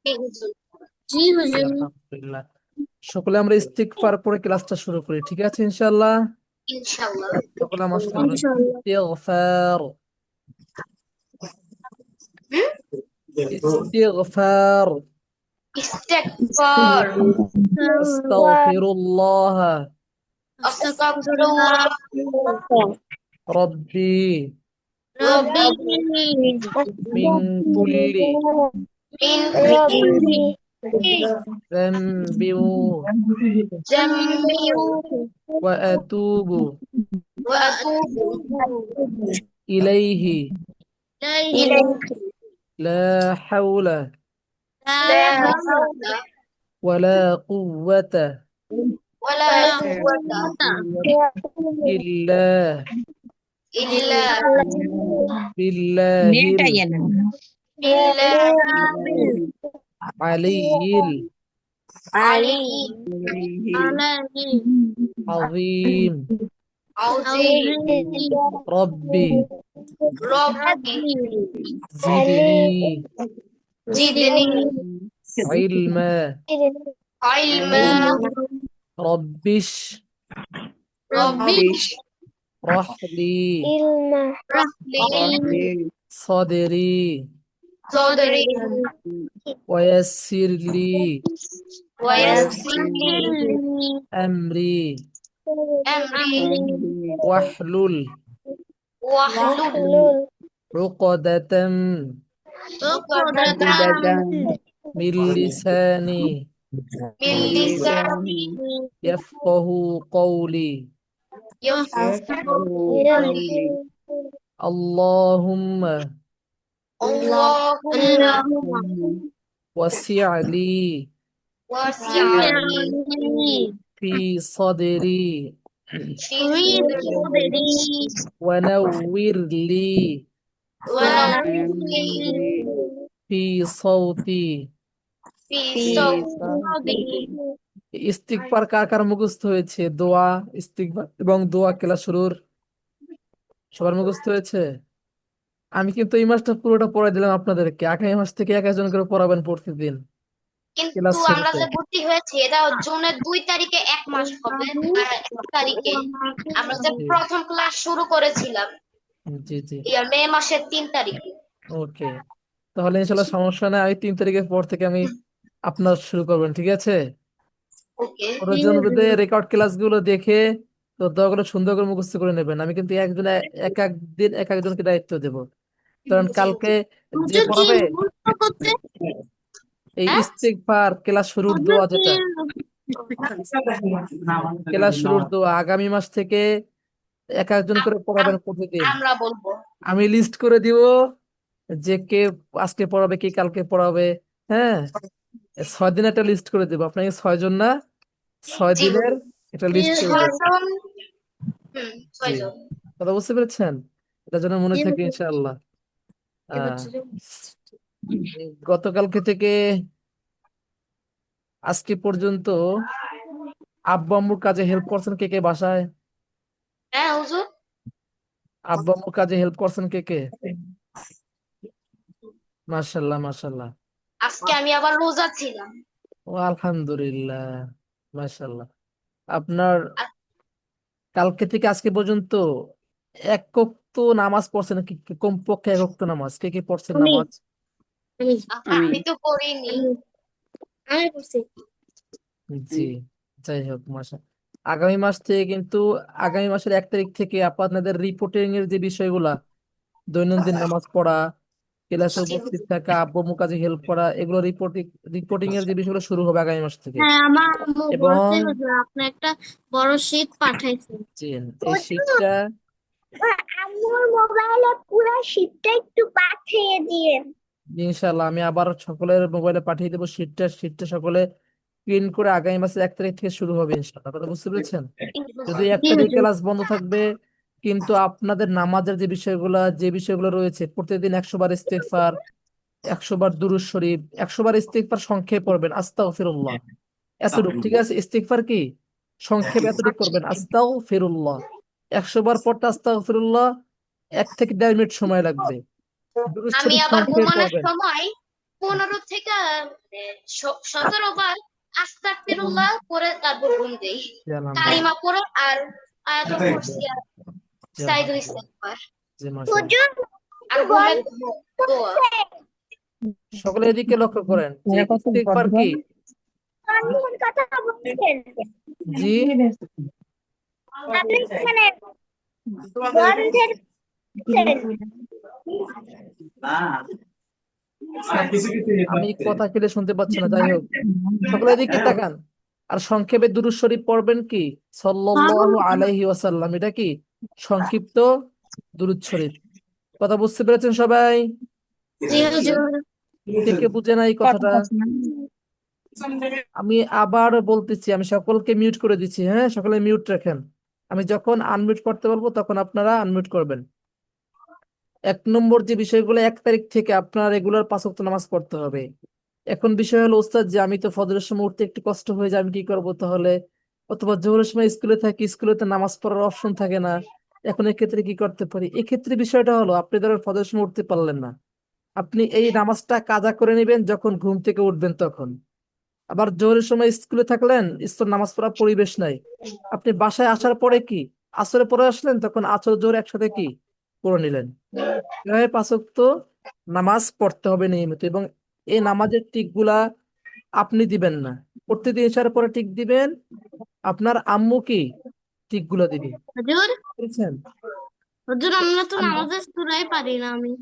জি হুজুর। আলহামদুলিল্লাহ। সকলে আমরা ইস্তিগফার পরে ক্লাসটা শুরু করি, ঠিক আছে ইনশাআল্লাহ। সকলে আমার সাথে বলেন ইনশাআল্লাহ। ইস্তিগফার। ইস্তিগফার। ইস্তেগফার। আস্তাগফিরুল্লাহ আস্তাগফিরুল্লাহ রাব্বি রাব্বি মিন কুল্লি মিন কুল্লি যামবিন জামবিন ওয়া আতুবু ওয়া আতুবু ইলাইহি ইলাইহি লা হাওলা লা লা হাওলা ওয়ালা কুওয়াতা ওয়ালা কুওয়াতা ইল্লা ইল্লা বিল্লাহিল বিল্লাহি আলিয়্যিল আলিয়্যিল আযীম। আযীম। রব্বি রব্বি জিদনি জিদনি ইলমা ইলমা। রব্বিশ রাব্বি রাহলি রাহলি সদরি সদরি ওয়াসসিরলি ওয়ায়াসসিরলি আমরি আমরি ওয়াহলুল ওয়াহলুল উকদাতাম উকদাতাম মিন লিসানি মিন লিসানি ইয়াফকাহু কওলি। ইয়াফকাহু কওলি। আল্লাহুম্মা আল্লাহুম্মা ওয়াসি'লি ওয়াসি'লি ফি সদরি ফি সদরি ওয়ানাওয়িরলি ওয়া নাওwirli ফি সাওতি। ফি সাওতি। ইস্তিগফার কার কার মুখস্থ হয়েছে? দোয়া, ইস্তিগফার এবং দোয়া ক্লাস শুরুর সবার মুখস্থ হয়েছে? আমি কিন্তু এই মাসটা পুরোটা পড়াই দিলাম আপনাদেরকে, আগামী মাস থেকে এক একজন করে পড়াবেন প্রতিদিন কিন্তু ক্লাস আমরা শুরুতে। যে ভর্তি হয়েছি এটা জুনের 2 তারিখে 1 মাস হবে। আর 1 তারিখে আমরা যে জি প্রথম ক্লাস শুরু করেছিলাম জি জি। মে মাসের 3 তারিখে। ওকে, তাহলে ইনশাল্লাহ সমস্যা নেই, আমি 3 তারিখের পর থেকে আমি আপনার শুরু করবেন, ঠিক আছে? ওকে। প্রয়োজনে রেকর্ড ক্লাস গুলো দেখে তো দয়া করে সুন্দর করে মুখস্থ করে নেবেন। আমি কিন্তু একজন এক এক দিন এক একজনকে দায়িত্ব দেব, কারণ জি কালকে জি। যে হুজুর কি পড়াবে মুখস্থ করতে? এই হ্যাঁ ইস্তিগফার ক্লাস শুরুর হুজুর দোয়া কি যেটা, ক্লাস শুরুর দোয়া আগামী মাস থেকে এক একজন করে আম- পড়াবেন আম- প্রতিদিন। আমরা বলবো। আমি লিস্ট করে দিব যে কে আজকে পড়াবে, কে কালকে পড়াবে। হ্যাঁ, 6 দিন একটা লিস্ট করে দেবো আপনাকে, 6 জন না, ছয় জি দিনের হুজুর। একটা লিস্ট করে দেবো। 6 জন। জি, 6 জন। কথা বুঝতে পেরেছেন? এটা যেন মনে জি থাকে হুজুর। ইনশাআল্লাহ। এবার আহ ছিল। গতকালকে থেকে আজকে পর্যন্ত আব্বু আম্মুর কাজে হেল্প করছেন কে কে বাসায়? হ্যাঁ হুজুর। আব্বু আম্মুর কাজে হেল্প করছেন কে কে? মাশাল্লাহ মাশাল্লাহ। আজকে আমি আবার রোজা ছিলাম। ও আলহামদুলিল্লাহ, মাশাল্লাহ। আপনার আর কালকে থেকে আজকে পর্যন্ত এক ওয়াক্ত নামাজ পড়ছেন কি? কমপক্ষে এক ওয়াক্ত নামাজ কে কে পড়ছেন আমি নামাজ? আমি আমি তো করিনি। আমি আমি করছি। জি, যাই হোক মাসা আগামী মাস থেকে কিন্তু আগামী মাসের 1 তারিখ থেকে আপনাদের রিপোর্টিং এর যে বিষয়গুলা, দৈনন্দিন নামাজ পড়া, ক্লাসে জি উপস্থিত হুজুর। থাকা, আব্বু আম্মুর কাজে হেল্প করা, এগুলো রিপোর্টিং রিপোর্টিং এর যে বিষয়গুলো শুরু হবে আগামী মাস থেকে। হ্যাঁ, আমার আম্মু এবং বলছে হুজুর আপনি একটা বড় শীট পাঠাইছেন। জি, এই শীটটা আম্মুর মোবাইলে পুরো শীটটা একটু পাঠিয়ে দিয়ে। ইনশাল্লাহ আমি আবার সকলের মোবাইলে পাঠিয়ে দেবো। শীটটা সকলে প্রিন্ট করে আগামী মাসের 1 তারিখ থেকে শুরু হবে ইনশাল্লাহ, কথা বুঝতে পেরেছেন? যদি এক জি তারিখ হুজুর। ক্লাস বন্ধ থাকবে, কিন্তু আপনাদের নামাজের যে বিষয়গুলো রয়েছে, প্রতিদিন 100 বার ইস্তেগফার, 100 বার দুরূদ শরীফ, 100 বার ইস্তেগফার সংক্ষেপে পড়বেন আস্তাগফিরুল্লাহ, এতটুকু ঠিক আছে? ইস্তেগফার কি সংক্ষেপে এতটুকু করবেন, আস্তাগফিরুল্লাহ। 100 বার পড়তে আস্তাগফিরুল্লাহ 1 থেকে 1.5 মিনিট সময় লাগবে। দুরূদ আমি শরীফ আবার সংক্ষেপে ঘুমানোর পড়বেন। সময় 15 থেকে 17 বার আস্তাগফিরুল্লাহ করে তারপর ঘুম দেই, জি আলহামদুলিল্লাহ কালিমা পড়ে আর আয়াতুল কুরসি আর জি সাইদুল আলহামদুলিল্লাহ ইস্তেগফার জি মাশাআল্লাহ আর ঘুমের দোয়া। সকলে এদিকে লক্ষ্য করেন যে ইস্তেগফার কি জি আমি কথা কেটে শুনতে পাচ্ছি না, যাই হোক সকলে এদিকে তাকান। আর সংক্ষেপে দুরূদ শরীফ পড়বেন কি সাল্লাল্লাহু আলাইহি ওয়াসাল্লাম, এটা কি সংক্ষিপ্ত দুরূদ শরীফ। কথা বুঝতে পেরেছেন সবাই? জি হুজুর। কে কে বুঝে না এই কথাটা? আমি আবার বলতেছি, আমি সকলকে মিউট করে দিচ্ছি, হ্যাঁ সকলে মিউট রাখেন। আমি যখন আনমিউট করতে বলবো তখন আপনারা আনমিউট করবেন। 1 নম্বর যে বিষয়গুলো 1 তারিখ থেকে আপনার রেগুলার 5 ওয়াক্ত নামাজ পড়তে হবে। এখন বিষয় হলো ওস্তাদ যে আমি তো ফজরের সময় উঠতে একটু কষ্ট হয়ে যায়, আমি কি করবো তাহলে? অথবা জোহরের সময় স্কুলে থাকি, স্কুলে তো নামাজ পড়ার অপশন থাকে না, এখন এক্ষেত্রে কি করতে পারি? এক্ষেত্রে বিষয়টা হলো আপনি ধরেন ফজরের সময় উঠতে পারলেন না, আপনি এই নামাজটা কাজা করে নেবেন যখন ঘুম থেকে উঠবেন তখন। আবার জোহরের সময় স্কুলে থাকলেন, স্কুল নামাজ পড়ার পরিবেশ নাই, আপনি বাসায় আসার পরে কি আসরে পরে আসলেন, তখন আসর জোহর একসাথে কি পড়ে নিলেন। এভাবে 5 ওয়াক্ত নামাজ পড়তে হবে নিয়মিত, এবং এই নামাজের টিক গুলা আপনি দিবেন না, প্রতিদিন ইশার পরে টিক দিবেন, আপনার আম্মু কি টিক গুলা দিবে, হুজুর, বুঝছেন? হুজুর আমরা তো নামাজের সূরাই পারি না আমি।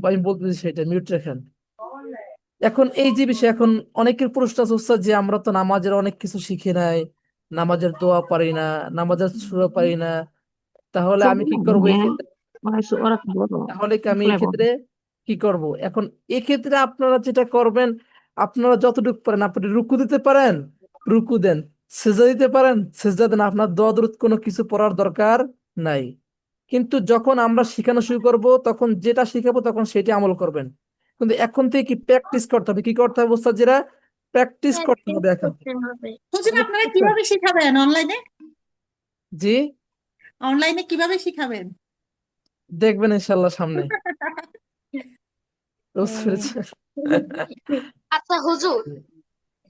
আমি বলতেছি সেটা মিউট রাখেন। এখন এই যে বিষয়, এখন অনেকের প্রশ্ন আছে উস্তাদ যে আমরা তো নামাজের অনেক কিছু শিখি নাই, নামাজের দোয়া পারি না, নামাজের সূরা পারি না, তাহলে আমি কি করবো এই ক্ষেত্রে? তাহলে কি আমি এক্ষেত্রে কি করব? এখন এক্ষেত্রে আপনারা যেটা করবেন, আপনারা যতটুকু পারেন, আপনি রুকু দিতে পারেন রুকু দেন, সেজদা দিতে পারেন সেজদা দেন, আপনার দোয়া দরুদ কোনো কিছু পড়ার দরকার নাই। কিন্তু যখন আমরা শেখানো শুরু করব তখন যেটা শিখাবো তখন সেটা আমল করবেন। কিন্তু এখন থেকে কি প্র্যাকটিস করতে হবে, কি করতে হবে ওস্তাদ? যেটা প্র্যাকটিস করতে হবে এখন থেকে। করতে হবে। হুজুর আপনারা কিভাবে শিখাবেন অনলাইনে? জি অনলাইনে কিভাবে শিখাবেন? দেখবেন ইনশাল্লাহ সামনে, বুঝতে পেরেছেন? আচ্ছা হুজুর,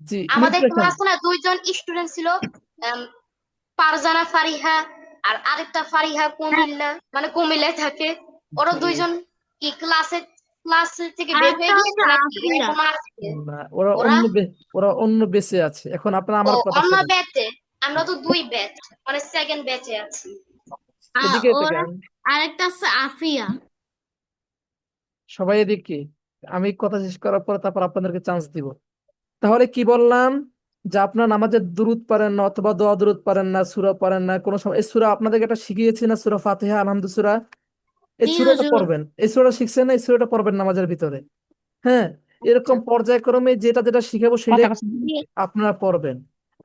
জি আমাদের মিউট রাখেন। ক্লাসে না 2 জন স্টুডেন্ট ছিল, আম, ফারজানা ফারিহা আর আরেকটা ফারিহা কুমিল্লা, মানে কুমিল্লায় থাকে। ওরা জি 2জন কি ক্লাস থেকে আর বের একটা হয়ে হচ্ছে গিয়েছে নাকি আফিয়া। এরকম আছে? না, ওরা ওরা অন্য ওরা অন্য বেঁচে আছে। এখন আপনারা ও আমার কথা অন্য শুনুন, ব্যাচে, আমরা তো 2 ব্যাচ, মানে সেকেন্ড ব্যাচে আছি। এদিকে ওরা তাকান আরেকটা আছে আফিয়া। সবাই এদিকে। আমি কথা শেষ করার পর তারপর আপনাদেরকে চান্স দিব। তাহলে কি বললাম, যে আপনার নামাজের দুরুদ পারেন না অথবা দোয়া দুরুদ পারেন না, সূরা পারেন না, কোনো সময় এই সূরা আপনাদেরকে একটা শিখিয়েছি না, সূরা ফাতিহা আলহামদু সূরা, এই জি সূরাটা হুজুর। পড়বেন, এই সূরাটা শিখছেন না, এই সূরাটা পড়বেন নামাজের ভিতরে। হ্যাঁ, এরকম পর্যায়ক্রমে যেটা যেটা শিখাবো সেটাই জি আপনারা পড়বেন।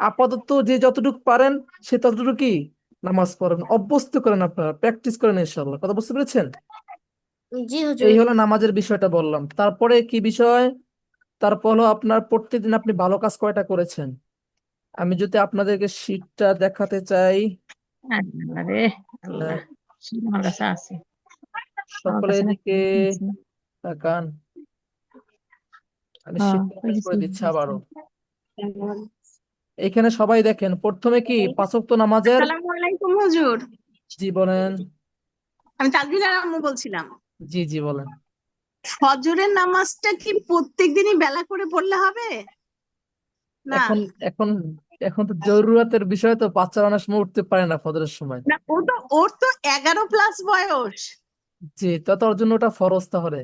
আপাতত যে যতটুকু পারেন সে ততটুকুই নামাজ পড়েন, অভ্যস্ত করেন, আপনারা প্র্যাকটিস করেন ইনশাআল্লাহ। কথা বুঝতে পেরেছেন? জি এই হুজুর। হলো নামাজের বিষয়টা বললাম। তারপরে কি বিষয়? তারপর হলো আপনার প্রত্যেকদিন আপনি ভালো কাজ কয়টা করেছেন। আমি যদি আপনাদেরকে শীটটা দেখাতে চাই, আরে আহ, আল্লাহ, আমার কাছে আছে, আমার সকলের কাছে না। দিকে তাকান, আমি হ্যাঁ, শীটটা ওই বের যে করে দিচ্ছি আবারও। এখানে সবাই দেখেন, প্রথমে কি 5 ওয়াক্ত নামাজের, আসসালামু আলাইকুম হুজুর। জি বলেন। আমি তাজমিলার আম্মু বলছিলাম। জি জি বলেন। ফজরের নামাজটা কি প্রত্যেকদিনই বেলা করে পড়লে হবে? না এখন এখন এখন তো জরুরতের বিষয়, তো বাচ্চারা অনেক সময় উঠতে পারে না ফজরের সময়। না, ওর তো 11+ বয়স। জি, তত ওর জন্য ওটা ফরজ তাহলে।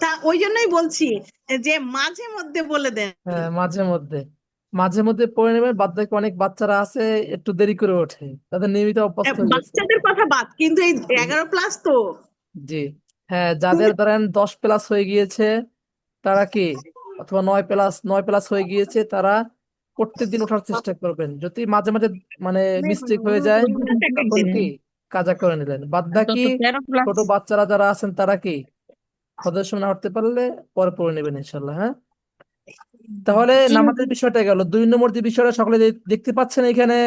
তা ওই জন্যই বলছি যে মাঝে মধ্যে বলে দেন। হ্যাঁ, মাঝে মধ্যে মাঝে মধ্যে পড়ে নেবেন। বাদ বাকি অনেক বাচ্চারা আছে একটু দেরি করে ওঠে, তাদের নিয়মিত অভ্যস্ত হয়ে গেছে। বাচ্চাদের কথা বাদ, কিন্তু এই 11+ তো। জি, হ্যাঁ, যাদের তুমি ধরেন 10+ হয়ে গিয়েছে তারা কি, অথবা 9+ হয়ে গিয়েছে তারা প্রত্যেকদিন ওঠার চেষ্টা করবেন। যদি মাঝে মাঝে মানে মিস্টেক হয়ে যায় তখন কি কাজা করে নিলেন। বাদ বাকি 13+। ছোট বাচ্চারা যারা আছেন তারা কি ফজরের সময় না উঠতে পারলে পরে পড়ে নেবেন ইনশাল্লাহ। হ্যাঁ, তাহলে জি নামাজের হুজুর। বিষয়টা গেল। 2 নম্বর যে বিষয়টা সকলে দেখতে পাচ্ছেন এখানে,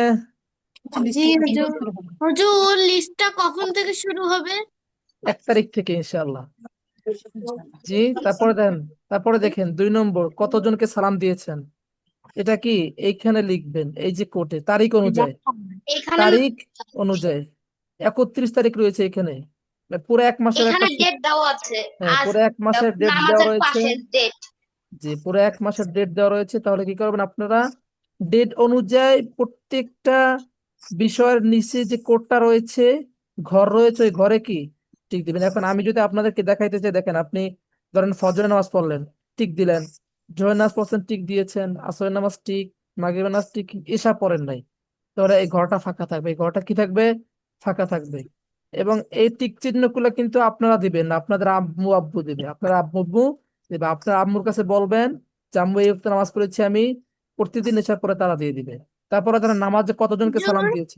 জি হুজুর। হুজুর লিস্টটা কখন থেকে শুরু হবে? 1 তারিখ থেকে ইনশাল্লাহ। জি, তারপরে দেখেন 2 নম্বর কতজনকে সালাম দিয়েছেন। এটা কি এইখানে লিখবেন, এই যে কোটে তারিখ অনুযায়ী, এখানে তারিখ অনুযায়ী 31 তারিখ রয়েছে এখানে। পুরো এক মাসের এখানে একটা ডেট দেওয়া আছে। হ্যাঁ, আজ পুরো এক মাসের ডেট দেওয়া নামাজের রয়েছে। পাশে ডেট। যে পুরো এক মাসের ডেট দেওয়া রয়েছে, তাহলে কি করবেন আপনারা, ডেট অনুযায়ী প্রত্যেকটা বিষয়ের নিচে যে কোডটা রয়েছে, ঘর রয়েছে, ওই ঘরে কি টিক দিবেন। এখন আমি যদি আপনাদেরকে দেখাইতে চাই, দেখেন আপনি ধরেন ফজরের নামাজ পড়লেন, টিক দিলেন, জোহরের নামাজ পড়ছেন, টিক দিয়েছেন, আসরের নামাজ টিক, মাগরিবের নামাজ টিক, এসা পড়েন নাই, তাহলে এই ঘরটা ফাঁকা থাকবে, এই ঘরটা কি থাকবে, ফাঁকা থাকবে। এবং এই টিক চিহ্নগুলো কিন্তু আপনারা দিবেন না, আপনাদের আম্মু আব্বু দিবে, আপনার আব্বু আব্বু দিবে। আপনার আম্মুর কাছে বলবেন যে আম্মু এই ওয়াক্তে নামাজ পড়েছি আমি, প্রতিদিন এসা পরে তারা দিয়ে দিবে। তারপরে তারা নামাজে কতজনকে সালাম হুজুর, দিয়েছে।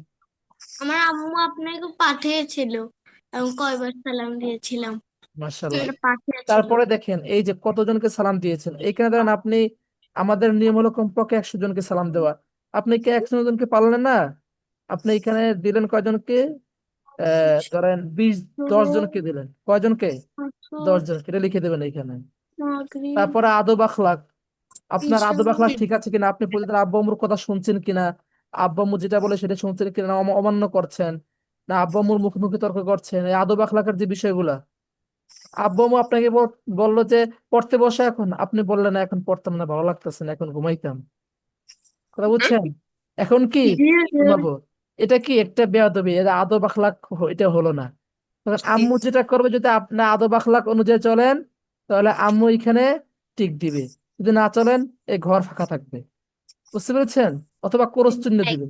আমার আম্মু আপনাকে পাঠিয়েছিল এবং কয়বার সালাম দিয়েছিলাম, মাশাআল্লাহ। এটা পাঠিয়েছিল। তারপরে দেখেন এই যে কতজনকে সালাম দিয়েছেন, এইখানে ধরেন আপনি, আমাদের নিয়ম হলো কমপক্ষে 100 জনকে সালাম দেওয়া, আপনি কি 100 জনকে পারলেন না, আপনি এখানে দিলেন কয়জনকে, ধরেন 10 জনকে দিলেন, কয়জনকে, 10 জনকে, এটা লিখে দেবেন এখানে। মাগরিব, তারপরে আদব আখলাক, আপনার ঈশা, আদব আখলাক ঠিক আছে কিনা, আপনি প্রতিদিন আব্বু আম্মুর কথা শুনছেন কিনা, আব্বু আম্মু যেটা বলে সেটা শুনছেন কিনা, না অমান্য করছেন, না আব্বু আম্মুর মুখে মুখে তর্ক করছেন, এই আদব আখলাকের যে বিষয়গুলা। আব্বু আম্মু আপনাকে বললো যে পড়তে বসে, এখন আপনি বললেন না এখন পড়তাম না, ভালো লাগতেছে না, এখন ঘুমাইতাম, কথা বুঝছেন, এখন কি জি হুজুর। ঘুমাবো, এটা কি একটা বেয়াদবি, এটা আদব আখলাক এটা হলো না। তখন আম্মু যেটা করবে, যদি আপনি আদব আখলাক অনুযায়ী চলেন, তাহলে আম্মু এখানে টিক দিবে, যদি না চলেন এই ঘর ফাঁকা থাকবে, বুঝতে পেরেছেন। অথবা ক্রস চিহ্ন দিবে,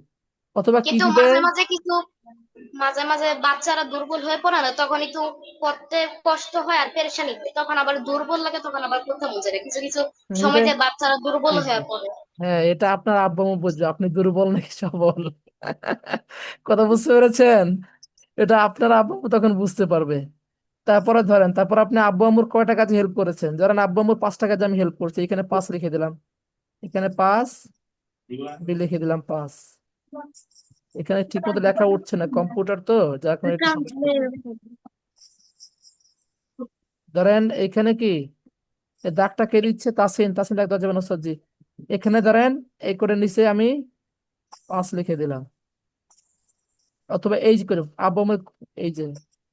অথবা কি কিন্তু দিবে, মাঝে মাঝে বাচ্চারা দুর্বল হয়ে পড়ে না, তখন একটু পড়তে কষ্ট হয় আর পেরেশানি হয়, তখন আবার দুর্বল লাগে, তখন আবার পড়তে মন চায় না। কিছু কিছু এটা সময়তে বাচ্চারা দুর্বল জি, জি। হয়ে পড়ে। হ্যাঁ, এটা আপনার আব্বু আম্মু বুঝবে আপনি দুর্বল নাকি সবল। কথা বুঝতে পেরেছেন, এটা আপনার আব্বু আম্মু তখন বুঝতে পারবে। তারপরে ধরেন, তারপর আপনি আব্বু আম্মুর কয়টা কাজে হেল্প করেছেন, ধরেন আব্বু আম্মুর 5টা কাজে আমি হেল্প করছি, এখানে 5 লিখে দিলাম, এখানে 5 লিখে দিলাম 5। এখানে ঠিক মতো লেখা উঠছে না, কম্পিউটার তো, যার কারণে একটু সমস্যা হচ্ছে। ধরেন এখানে কি এই দাগটা কে দিচ্ছে, তাসিন, তাসিন দাগ দেওয়া যাবে না ওস্তাদ জি। এখানে ধরেন এই করে নিচে আমি 5 লিখে দিলাম, অথবা এই যে করে আব্বু আম্মু, এই যে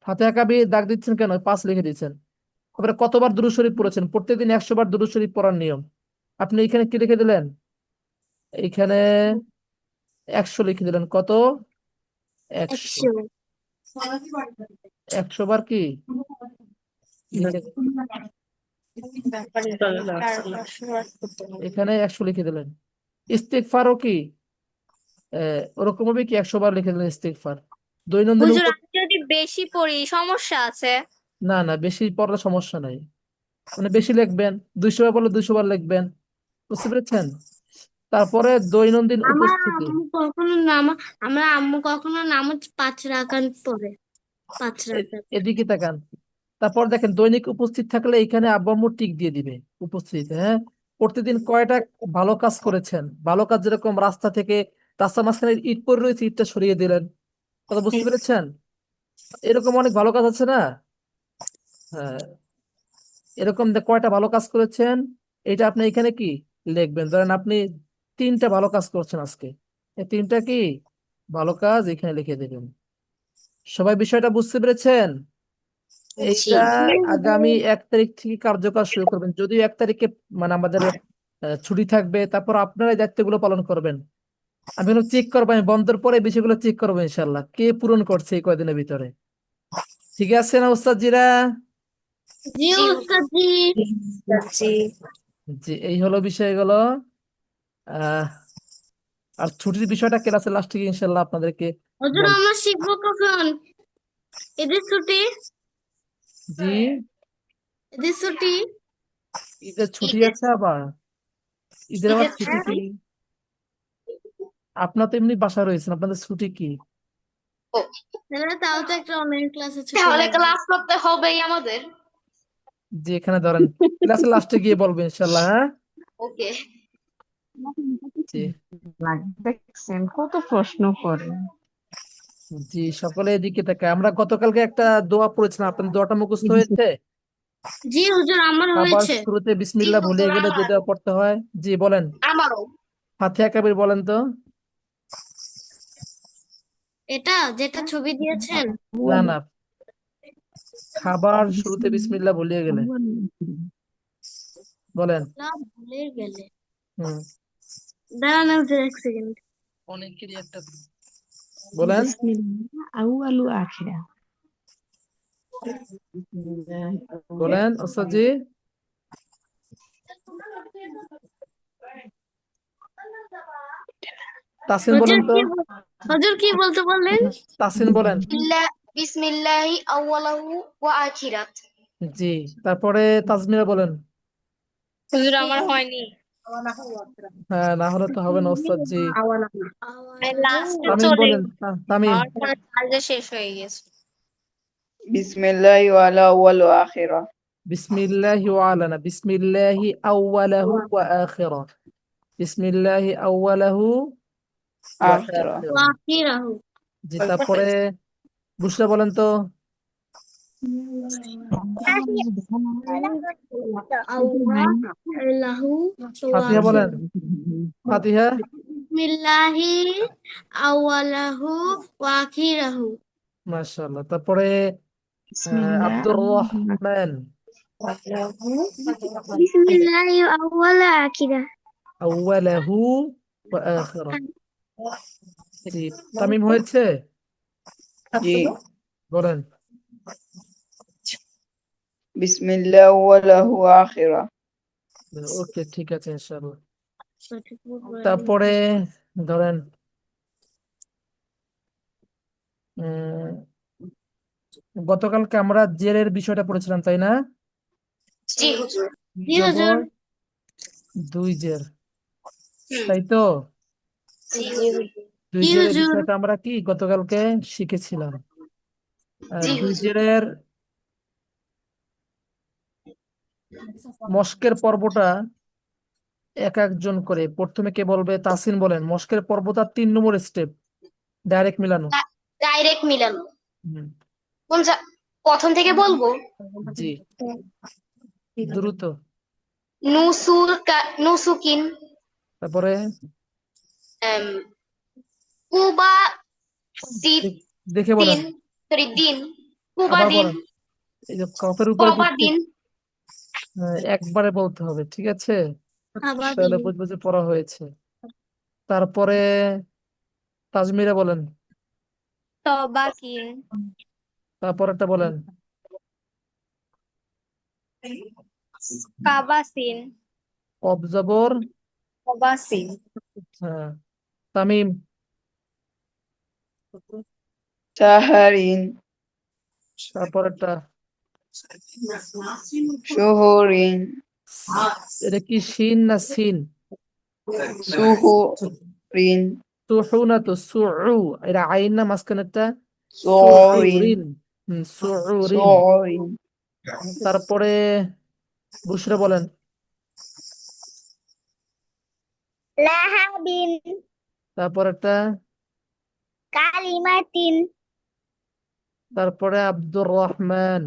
ফাতিহা কাবি দাগ দিচ্ছেন কেন, 5 লিখে দিচ্ছেন। তারপরে কতবার দুরূদ শরীফ পড়েছেন, প্রত্যেকদিন 100 বার দুরূদ শরীফ পড়ার নিয়ম, আপনি এখানে কি লিখে দিলেন, এইখানে 100 লিখে দিলেন, কত, 100, 100। 100 বার কি লিখে দিলেন? এখানে 100 লিখে দিলেন। ইস্তিগফারও কি ওরকম হবে কি, 100 বার লিখে দিলেন ইস্তিগফার। দৈনন্দিন হুজুর আমি যদি বেশি পড়ি সমস্যা আছে? না না, বেশি পড়লে সমস্যা নাই, মানে বেশি লিখবেন, 200 বার বললে 200 বার লিখবেন, বুঝতে পেরেছেন। তারপরে দৈনন্দিন আমার উপস্থিতি, আম্মু কখনো নামা আমার আম্মু কখনো নামাজ 5 রাকাত পড়ে, 5 রাকাত। এদিকে তাকান। তারপর দেখেন দৈনিক উপস্থিত থাকলে এখানে আব্বু আম্মু টিক দিয়ে দিবে উপস্থিত, হ্যাঁ। প্রতিদিন কয়টা ভালো কাজ করেছেন, ভালো কাজ যেরকম রাস্তা থেকে, রাস্তার মাঝখানে ইট পড়ে রয়েছে, ইটটা সরিয়ে দিলেন, কথা বুঝতে পেরেছেন। এরকম অনেক ভালো কাজ আছে না, হ্যাঁ, এরকম কয়টা ভালো কাজ করেছেন, এটা আপনি এখানে কি লিখবেন। ধরেন আপনি 3টা ভালো কাজ করছেন আজকে, এই 3টা কি ভালো কাজ এখানে লিখে দেবেন। সবাই বিষয়টা বুঝতে পেরেছেন। জি। এইটা আগামী 1 তারিখ থেকে কার্যকর শুরু করবেন, যদিও 1 তারিখে মানে আমাদের ছুটি থাকবে, তারপর আপনারা এই দায়িত্বগুলো পালন করবেন। আমি চেক করবো, আমি বন্ধের পরে এই বিষয়গুলো চেক করবো ইনশাল্লাহ, কে পূরণ করছে এই কয়দিনের ভিতরে। ঠিক আছে না ওস্তাদ জিরা। জি উস্তাদ জি। জি। জি, এই হলো বিষয়গুলো। আহ আর ছুটির বিষয়টা ক্লাসের লাস্টে গিয়ে ইনশাল্লাহ আপনাদেরকে হুজুর বল। আমরা শিখবো কখন? এদের ছুটি, জি, এদের ছুটি। ঈদের ছুটি ঈদের আছে আবার, ঈদের আবার ঈদের ছুটি ছুটি। কি, আপনার তো এমনি বাসা রয়েছেন, আপনাদের ছুটি কি। ও, তাও তো একটা অনলাইন ক্লাসে ছুটি তাহলে লাগবে। ক্লাস করতে হবেই আমাদের। যে এখানে ধরেন ক্লাসের লাস্টে গিয়ে বলবো ইনশাল্লাহ, হ্যাঁ। ওকে। জি, দেখছেন কত প্রশ্ন করে। জি, সকলে এদিকে থাকে। আমরা গতকালকে একটা দোয়া পড়েছিলাম, আপনাদের দোয়াটা মুখস্থ হয়েছে। জি হুজুর আমার খাবার হয়েছে। শুরুতে বিসমিল্লাহ হুজুর, ভুলিয়ে গেলে আমার। যেটা পড়তে হয়। জি বলেন, আমারও। ফাতিহা কাবির বলেন তো। এটা যেটা ছবি দিয়েছেন। না না, খাবার শুরুতে বিসমিল্লাহ ভুলিয়ে গেলে বলেন। না ভুলে গেলে, হুম, দাঁড়ান হুজুর এক সেকেন্ড। অনেকেরই একটা বলেন। বিসমিল্লাহ আউয়ালু আখিরা। বলেন ওস্তাদ জি। তাসিন বলেন হুজুর তো। হুজুর কি বলতে বললেন? তাসিন বলেন। বিসমিল্লাহি আউয়ালাহু ওয়া আখিরাত। জি, তারপরে তাজমিরা বলেন। হুজুর আমার হয়নি। হ্যাঁ, না হলে তো হবে না ওস্তাদ জি। লাস্টে তামিম চলে বলেন, তামিম। আমার ফোনে চার্জে শেষ হয়ে গেছে। বিসমিল্লাহি ওয়ালা আউয়াল ওয়া আখিরা। বিসমিল্লাহি ওয়ালানা, বিসমিল্লাহি আউওয়ালাহু ওয়া আখিরা, বিসমিল্লাহি আউওয়ালাহু ওয়া আখিরা। আখিরা। ওয়াকিরাহু। জি, তারপরে বুশরা বলেন তো। আল্লাহু ফাতিহা বলেন, ফাতিহা। বিসমিল্লাহি আওয়ালাহু ওয়া আখিরাহু। মাশাআল্লাহ, তারপরে বিসমিল্লাহ আব্দুর রহমান। বিসমিল্লাহি আওয়ালা আখিরা। আউওয়ালাহু ওয়া আখিরা। জি, তামিম হয়েছে। জি। বলেন। বিসমিল্লাহ ওয়ালাহু আখিরা। ওকে, ঠিক আছে ইনশাআল্লাহ। সঠিক বলবেন। তারপরে ধরেন উম, গতকালকে আমরা জেরের বিষয়টা পড়েছিলাম, তাই না? জি হুজুর। জি জবর, হুজুর। দুই জের, হুম। তাই তো? জি হুজুর। দুই জি জেরের হুজুর। বিষয়টা আমরা কি গতকালকে শিখেছিলাম। জি দুই হুজুর। জেরের মস্কের পর্বটা এক একজন করে, প্রথমে কে বলবে? তাসিন বলেন। মস্কের পর্বটা 3 নম্বর স্টেপ, ডাইরেক্ট মিলানো। ডাইরেক্ট মিলানো। হুম, কোন প্রথম থেকে বলবো? জি, দ্রুত। নুসুকিন। তারপরে এম, কুবা সিদ দেখে দিন। বলেন, সরি দিন। কুবা আবার দিন। বলেন। এই যে কফের উপরে কবা দিন। একবারে বলতে হবে, ঠিক আছে? আবার তাহলে বুঝবো যে পড়া হয়েছে। তারপরে তাজমিরা বলেন। তবাকিন। তারপর একটা বলেন। কাবাসিন। কফ জবর। কবাসিন। হ্যাঁ, তামিম। সাহারিন। তারপর একটা শুহুরিন। এটা কি শিন না সিন? সুহুরিন। সুহু না তো সুউ। এটা আইন না মাঝখানে একটা? সুরিন। সুউরিন। সুউরিন। সুরিন। তারপরে বুশরা বলেন। লাহাবিন। তারপর একটা, কালিমাতিন। তারপরে আব্দুর রহমান।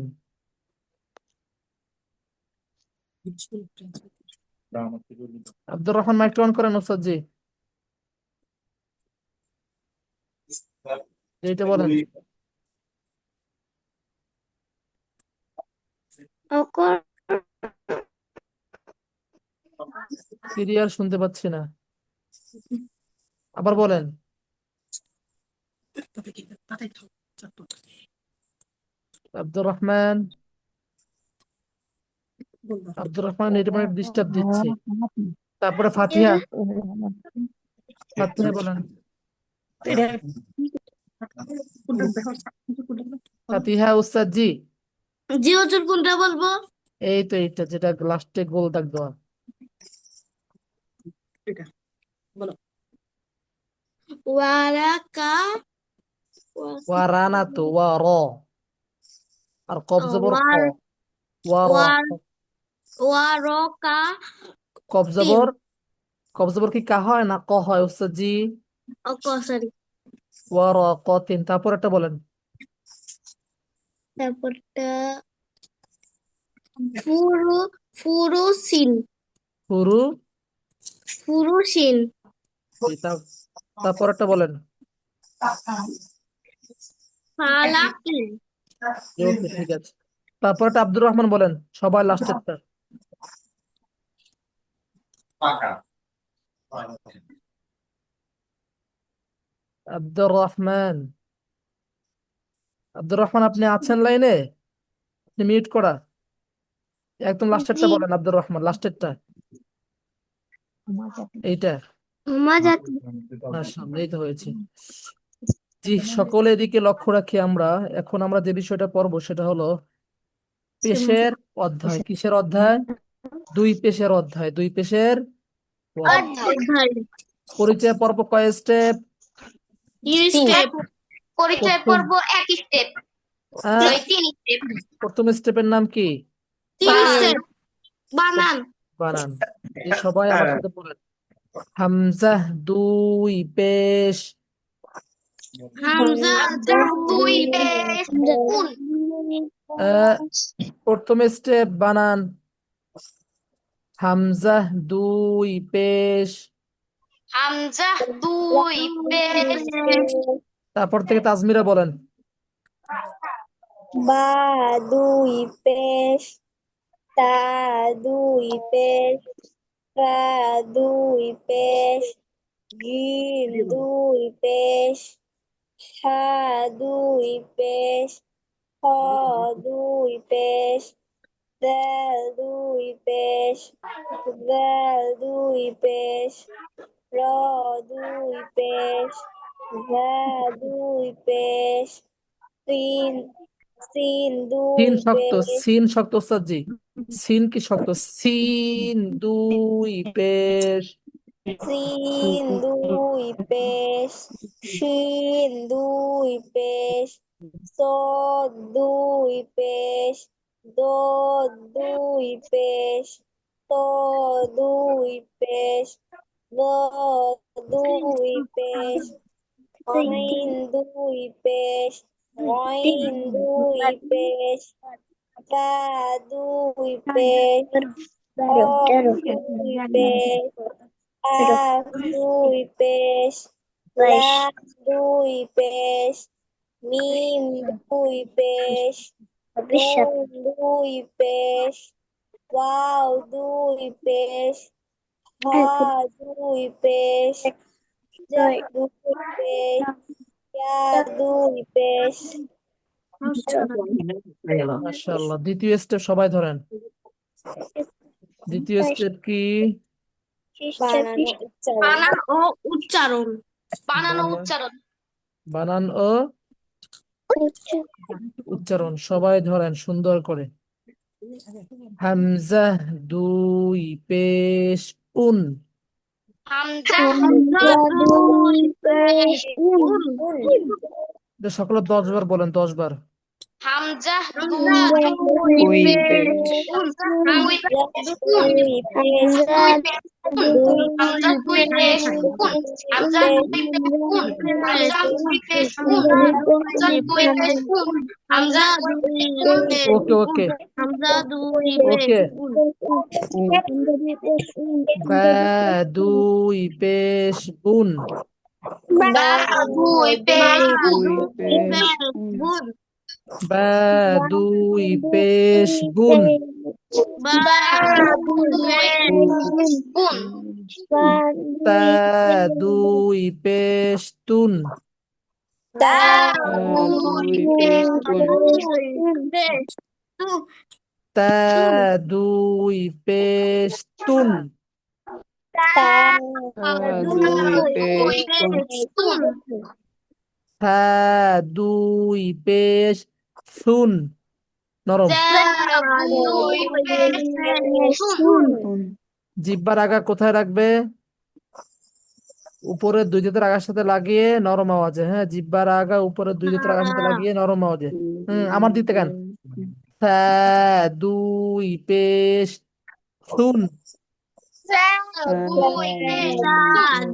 আব্দুর রহমান মাইক অন করেন ওস্তাদ জি। এইটা বলেন। ক্লিয়ার শুনতে পাচ্ছি না, আবার বলেন। আব্দুর রহমান, আব্দুর রহমান নেটওয়ার্ক ডিস্টার্ব দিচ্ছে। তারপরে ফাতিহা, ফাতিহা বলেন। ফাতিহা উস্তাদ জি। জি হুজুর কোনটা বলবো? এই তো এইটা, যেটা লাস্টে গোল দাগ দেওয়া। ওয়ারাকা। ওয়ারানা তো ওয়ার, আর কফ জবর ক। ওয়ার ওয়ার, ওয়ার ওয়ারকা কফ তিন। জবর, কফ জবর কি কা হয় না ক হয় উস্তাদ জি? সরি। ওয়ার ক তিন। তারপর একটা বলেন। তারপরটা ফুরু ফুরুসিন ফুরু ফুরুসিন তারপরটা বলেন। ফালাকিন ওকে, ঠিক আছে। তারপরটা আব্দুর রহমান বলেন, সবাই লাস্টেরটা। আব্দুর রহমান, আব্দুর রহমান আপনি আছেন লাইনে? আপনি মিউট করা। একদম লাস্টেরটা বলেন আব্দুর রহমান, লাস্টেরটা এইটা। হুমাজাতি মাশাআল্লাহ, এই তো হয়েছে। জি, সকলে এদিকে লক্ষ্য রাখি আমরা। এখন আমরা যে বিষয়টা পড়বো সেটা হলো পেশের অধ্যায়। কিসের অধ্যায়? দুই পেশের অধ্যায়। দুই পেশের অধ্যায়। অধ্যায় পরিচয় পর্ব কয় স্টেপ? স্টেপ পরিচয় প্রথম পর্ব এক স্টেপ আহ, 3 স্টেপ প্রথম স্টেপের নাম কি? 3 স্টেপ বানান বানান। যে সবাই আমার সাথে বলেন, হামজা দুই পেশ। হামজা দুই পেশ উন আহ, প্রথম স্টেপ বানান, হামজা দুই পেশ। হামজা দুই পেশ তারপর থেকে তাজমিরা বলেন, বা দুই পেশ, তা দুই পেশ, রা দুই পেশ, জিম দুই পেশ, হা দুই পেশ, খ দুই পেশ, দাল দুই পেশ, জাল দুই পেশ, র দুই পেশ, ঝা দুই পেশ, সিন সিন দুই সিন শক্ত, পেশ, সিন শক্ত ওস্তাদ জি। সিন কি শক্ত? সিন দুই পেশ। সিন দুই পেশ, শিন দুই পেশ, সদ দুই পেশ, দদ দুই পেশ, ত দুই পেশ, দ দুই পেশ, আইন দুই পেশ, গইন দুই পেশ, কা দুই পেশ, কফ দুই পেশ, কাফ দুই পেশ, লাম দুই পেশ, মিম দুই পেশ, নুন দুই পেশ, ওয়াও দুই পেশ, হা দুই পেশ, যা দুই পেশ, ইয়া দুই পেশ। মাশাআল্লাহ। দ্বিতীয় স্টেপ সবাই ধরেন। দ্বিতীয় স্টেপ কি? বানানো উচ্চারণ। বানান ও উচ্চারণ বানানো বানান উচ্চারণ বানান ও উচ্চারণ সবাই ধরেন সুন্দর করে। হামজা দুই পেশ উন। হামজা হামজা দুই পেশ উন এটা সকলে 10 বার বলেন, 10 বার। হামজা হামজা দুই দুই দুই পেশ পেশ উন দুই হামজা উন দুই পেশ, দুই পেশ উন দুই হামজা দুই পেশ উন হামজা দুই পেশ উন হামজা দুই পেশ উন হামজা দুই পেশ উন হামজা দুই পেশ ওকে ওকে হামজা দুই পেশ ওকে। উন বা দুই পেশ বুন। বা দুই পেশ উন দুই পেশ বুন বা দুই পেশ বুন। বা দুই পেশ উন তা দুই পেশ তুন। তা দুই পেশ পেশ তা দুই পেশ তুন। তা দুই পেশ তুন থা দুই পেশ সুন। নরম। দুই পেশ শুন জিহ্বার আগা কোথায় রাখবে? উপরের দুই দাঁতের আগার সাথে লাগিয়ে নরম আওয়াজে। হ্যাঁ, জিহ্বার আগা উপরের দুই দাঁতের আগার সাথে লাগিয়ে নরম আওয়াজে। আমার দিতে কেন? থা দুই পেশ সুন। দুই পেশ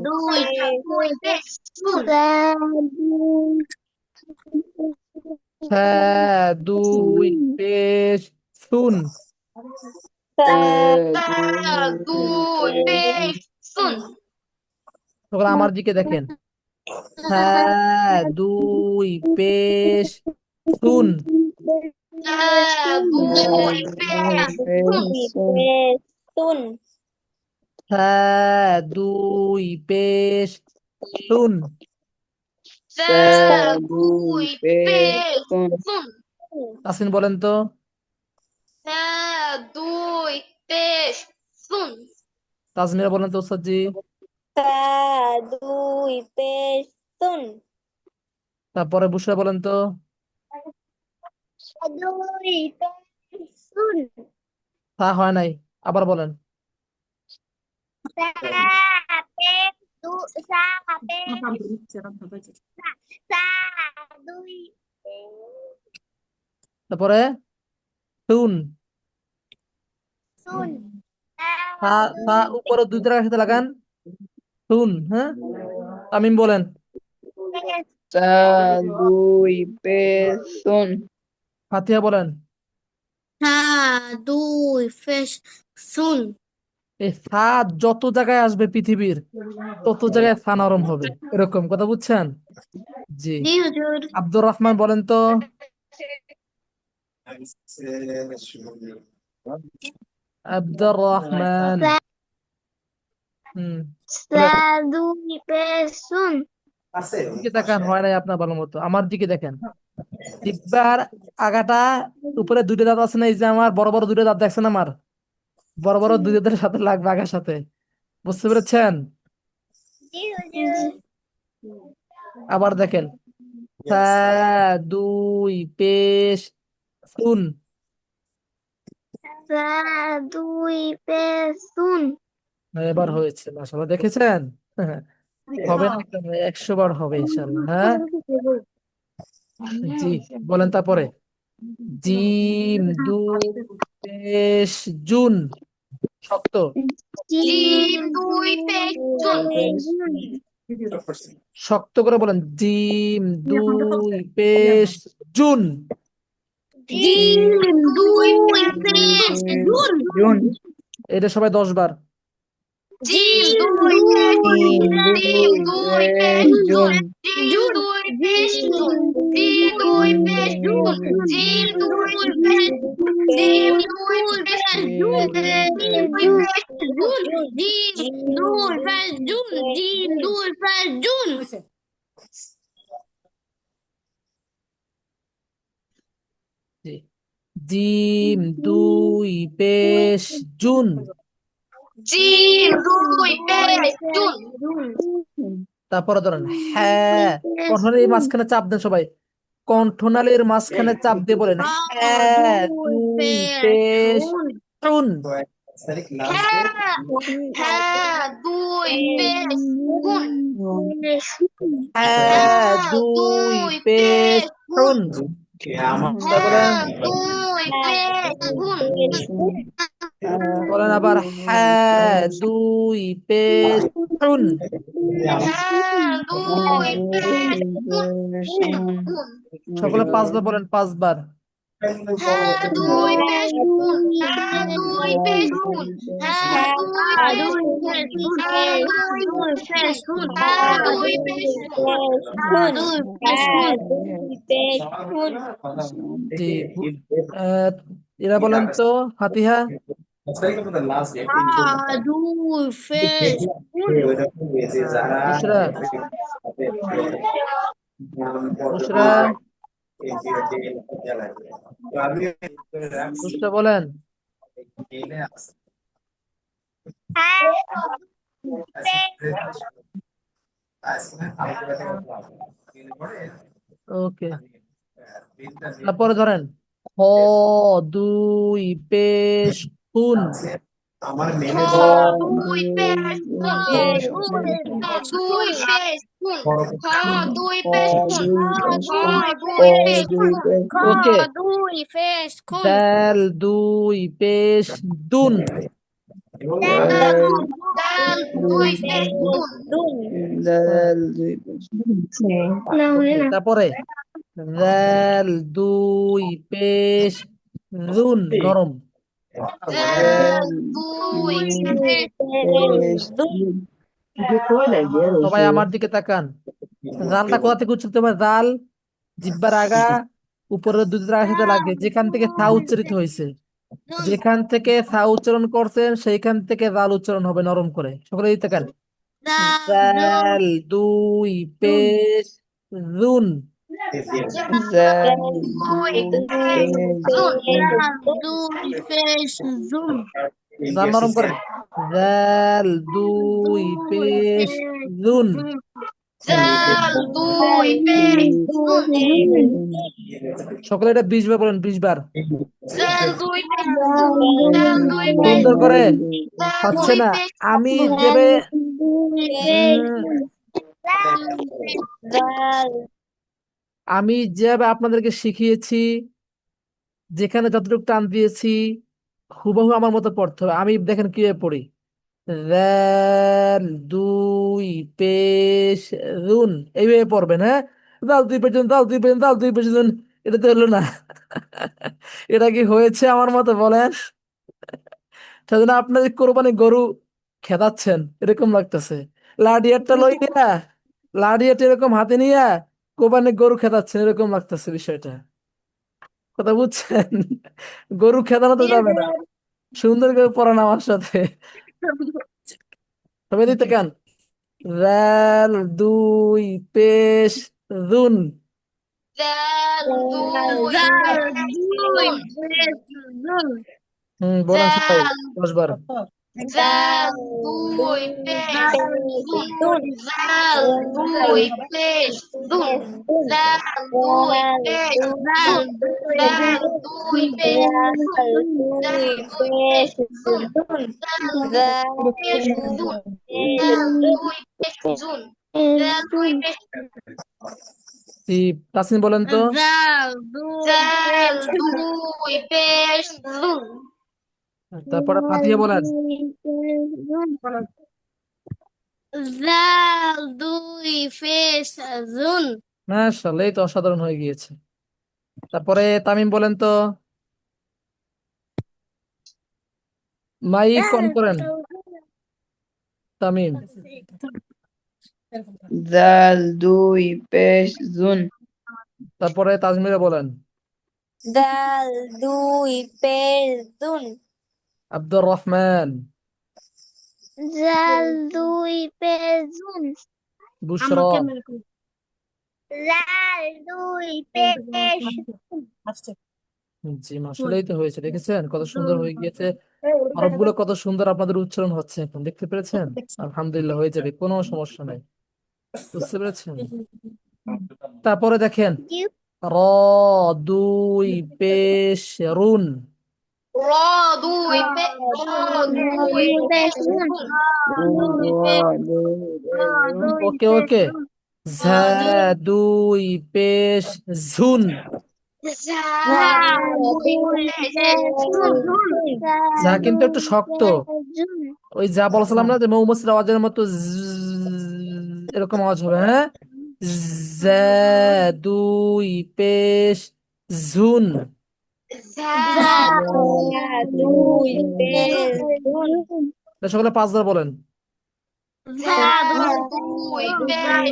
দুই দুই পেশ শুন থা দুই পেশ সুন। তা তা দুই পেশ শুন তখন আমার দিকে দেখেন, হ্যাঁ দুই পেশ শুন, তা দুই পেশ শুন তুন হ্যাঁ দুই পেশ শুন। তা দুই পেশ শুন তাসমিন বলেন তো। তা দুই পেশ শুন তাজমিরা বলেন তো ওস্তাদ জি। তা দুই পেশ তুন তারপরে বুশরা বলেন তো। দুই পেশ তুন তা হয় নাই, আবার বলেন। তা পেশ দু সা পেশ সা দুই তারপরে শুন, তুন তা তা উপরে দুই তারা সাথে লাগান, শুন। হ্যাঁ, তামিম বলেন। তা দুই পেশ শুন ফাতিহা বলেন। তা দুই পেশ শুন। এই ফা যত জায়গায় আসবে পৃথিবীর, তত জায়গায় ফা নরম হবে, এরকম কথা বুঝছেন? জি। জি হুজুর। আব্দুর রহমান বলেন তো। আব্দুর রহমান। বলেন। দুই পেশ শুন দিকে তাকান, হয় নাই আপনার ভালো মতো, আমার দিকে দেখেন। জিহ্বার আগাটা উপরে দুইটা দাঁত আছে না, এই যে আমার বড় বড় দুইটা দাঁত দেখছেন আমার, বড় বড় দুই দাঁতের সাথে লাগবে আগার সাথে, বুঝতে পেরেছেন? জি হুজুর আবার দেখেন, তা দুই পেশ শুন, তা দুই পেশ শুন এবার হয়েছে মাশাআল্লাহ, দেখেছেন? হবে না কেন, 100 বার হবে ইনশাআল্লাহ। হ্যাঁ জি, বলেন তারপরে। জিম দুই পেশ জুন, শক্ত। জিম দুই পেশ শুন শক্ত করে বলেন, জিম দুই পেশ জুন। জিম দুই পেশ জুন। জুন এটা সবাই 10 বার। জিম দুই পেশ জিম দুই পেশ জুন জিম দুই পেশ জিম দুই পেশ জিম দুই পেশ জিম দুই পেশ জুন। জিম দুই পেশ জুন। জিম দুই পেশ জুন। জিম দুই পেশ জুন। জি। জিম দুই পেশ জুন। জিম দুই পেশ তারপরে ধরেন হ্যাঁ, কণ্ঠনালীর মাঝখানে চাপ দেন সবাই, কণ্ঠনালীর মাঝখানে চাপ দিয়ে বলেন, হ্যাঁ দুই পেশ জুন। হ্যাঁ দুই পেশ হ্যাঁ দুই পেশ জুন। তারপরে দুই পেশ বলেন আবার, হ্যাঁ দুই পেশ জুন। দুই পেশ সকলে 5 বার বলেন, 5 বার। দুই পেশ দুই পেশ দুই পেশ দুই পেশ দুই পেশ জি। আহ, এরা বলেন তো ফাতিহা। দুই পেশ বুশরা, বুশরা, বুশরা বলেন। ওকে, তারপরে ধরেন হ দুই পেশ শুন। দুই পেশ দুই পেশ দুই পেশ দুই পেশ ওকে, দুই পেশ দাল দুই পেশ দুন। ডাল দুই পেশ দাল দুই পেশ তারপরে দাল দুই পেশ জুন, নরম। জাল দুই পেশ দুন সবাই আমার দিকে তাকান। জালটা কোথা থেকে উচ্চারিত হয়? জাল জিহ্বার আগা উপরের দুই দাঁতের সাথে লাগে, যেখান থেকে থা উচ্চারিত হয়েছে, যেখান থেকে থা উচ্চারণ করছেন সেইখান থেকে জাল উচ্চারণ হবে নরম করে। সকলে এই তাকান। জাল দুই পেশ জুন। জাল দুই পেশ জুন জাল নরম করেন। জাল দুই পেশ জুন। জাল দুই পেশ জুন সকলে এটা 20 বার বলেন, 20 বার। জাল দুই পেশ জুন জাল দুই পেশ সুন্দর করে। জাল হচ্ছে দুই না। পেশ আমি যেভাবে জাল আমি যেভাবে আপনাদেরকে শিখিয়েছি, যেখানে যতটুকু টান দিয়েছি হুবহু আমার মতো পড়তে হবে। আমি দেখেন কিভাবে পড়ি। জাল দুই পেশ জুন, এইভাবে পড়বেন। হ্যাঁ, দাল দুই পেশ জুন, দাল দুই পেশ জুন, দাল দুই পেশ জুন। এটা তো হলো না। এটা কি হয়েছে আমার মতো বলেন? সেজন্য আপনাদের কোরবানি গরু খেদাচ্ছেন এরকম লাগতেছে। লাডিয়ারটা লইয়া, লাডিয়ারটা এরকম হাতে নিয়ে কোরবানি গরু খেদাচ্ছেন এরকম লাগতেছে বিষয়টা। কথা বুঝছেন? গরু খেদানো তো যাবে না। সুন্দর করে পড়ান আমার সাথে। তবে দিতে কেন? জাল দুই পেশ জুন। জাল দুই পেশ জুন বলেন সবাই জাল 10 বার। জাল দুই পেশ জুন জাল দুই পেশ জুন জাল দুই পেশ জুন জাল দুই পেশ জুন জাল দুই পেশ জুন জাল দুই পেশ জুন জাল দুই পেশ জুন জাল দুই পেশ জি, তাসনিম বলেন তো। জাল দুই পেশ জুন তারপরে ফাতিহা বলেন। জাল দুই পেশ জুন মাশাআল্লাহ, এই তো অসাধারণ হয়ে গিয়েছে। তারপরে তামিম বলেন তো। মাইক অন করেন তামিম। জাল দুই পেশ জুন তারপরে তাজমিরা বলেন। জাল দুই পেশ জুন আব্দুর রহমান। জাল দুই পেশ জুন বুশরা। জাল দুই পেশ জি, আসলেই তো হয়েছে, দেখেছেন কত সুন্দর হয়ে গিয়েছে। হরফগুলো কত সুন্দর আপনাদের উচ্চারণ হচ্ছে, এখন দেখতে পেরেছেন? আলহামদুলিল্লাহ, হয়ে যাবে, কোনো সমস্যা নাই। বুঝতে পেরেছেন? তারপরে দেখেন র দুই পেশ রুন। র দুই পেশ দুই পেশ জুন ওকে ওকে। ঝা দুই পেশ জুন। জাল দুই পেশ জুন যা কিন্তু একটু শক্ত। ওই যা বলছিলাম না যে মৌমাছির আওয়াজের মতো এরকম আওয়াজ হবে। হ্যাঁ, যা দুই পেশ জুন। জাল দুই পেশ জুন এটা সকলে 5 বার বলেন। জাল দুই পেশ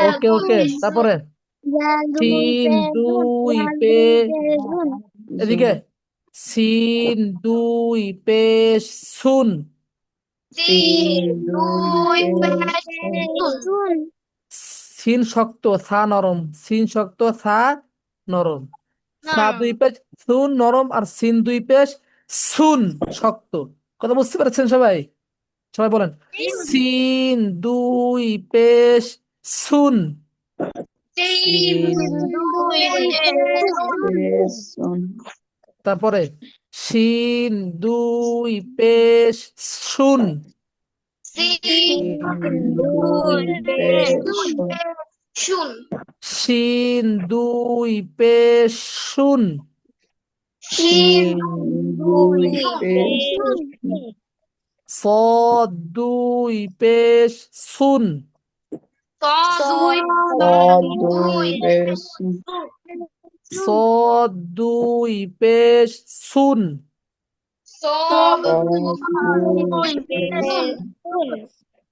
ওকে ওকে। তারপরে সিন দুই পে, এদিকে সিন দুই পেশ সুন। সিন শক্ত, সা নরম। সিন শক্ত, সা নরম। সা দুই পেশ সুন নরম, আর সিন দুই পেশ সুন শক্ত। কথা বুঝতে পেরেছেন সবাই? সবাই বলেন সিন দুই পেশ সুন। তারপরে শিন দুই পেশ শুন। শিন দুই পেশ শুন। صاد দুই পেশ সুন। দুই পেশ صاد দুই পেশ সুন দুই পেশ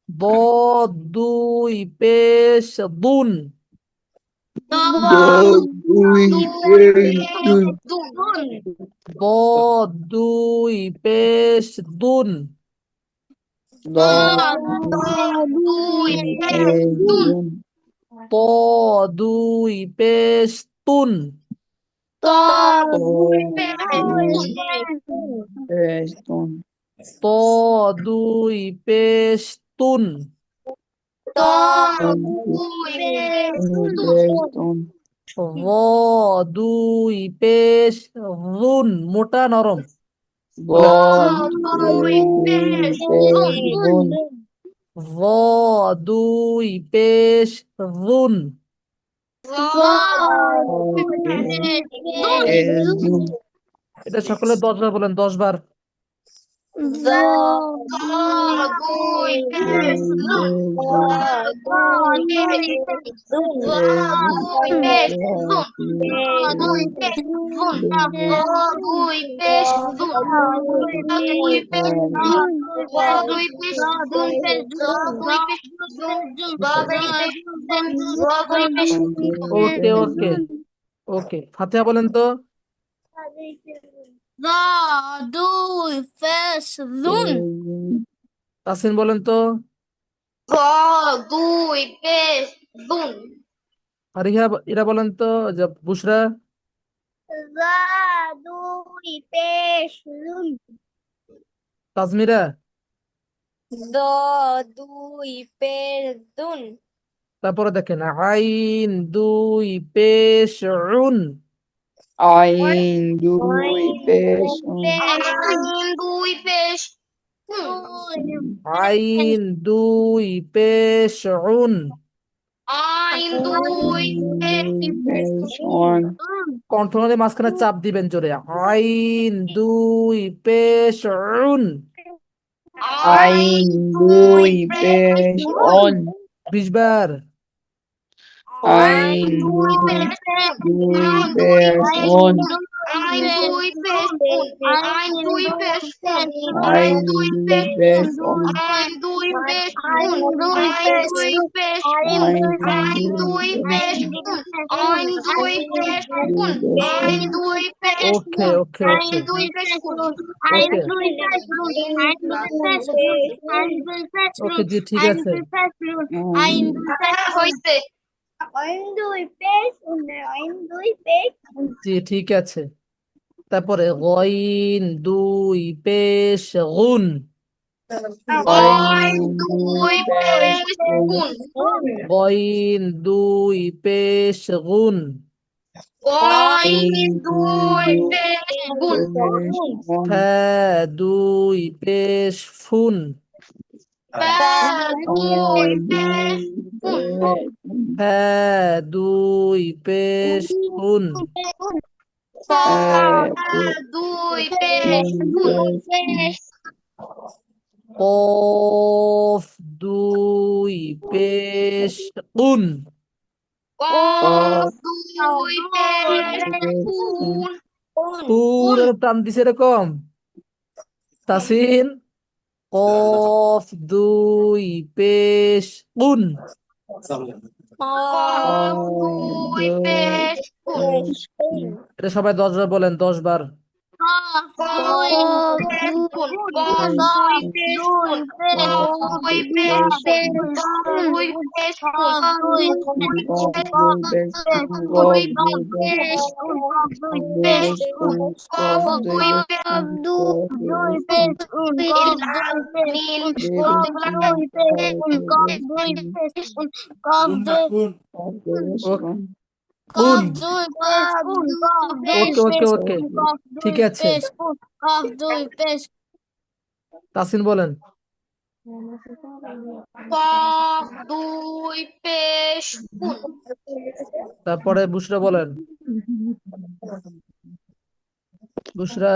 ضاد দুই পেশ দুন দুই পেশ ضاد দুই পেশ দুন দুই পেশ ط দুই পেশ তুন দুই পেশ ط দুই পেশ তুন ظ দুই পেশ রুন মোটা নরম ظ দুই পেশ রুন এটা সকলে 10 বার বলেন 10 বার ওকে ওকে ওকে ফাতিহা বলেন তো দুই পেশ দুন তাসিন বলেন তো ফারিহা এরা বলেন তো বুশরা দুই পেশ জুন তাজমিরা দুই পেশ দুন তারপরে দেখেন আইন দুই পেশ উন আইন দুই পেশ আইন দুই পেশ উন কণ্ঠনালীর মাঝখানে চাপ দিবেন জোরে আইন দুই পেশ উন আইন দুই পেশ 20 বার আইন দুই পেশ আইন দুই পেশ আইন দুই পেশ আইন দুই পেশ ওকে ওকে ওকে ওকে জি ঠিক আছে জি ঠিক আছে তারপরে গইন দুই পেশ গুন আইন দুই পেশ গইন দুই পেশ গুন আইন দুই পেশ ফা দুই পেশ ফুন ফা দুই পেশ ফুন কফ দুই পেশ কুন পুরো টান দিছে এরকম তাসিন কফ দুই পেশ কুন এটা সবাই 10 বার বলেন 10 বার কুন ওকে ওকে ওকে ঠিক আছে তাসিন বলেন তারপরে বুশরা বলেন বুশরা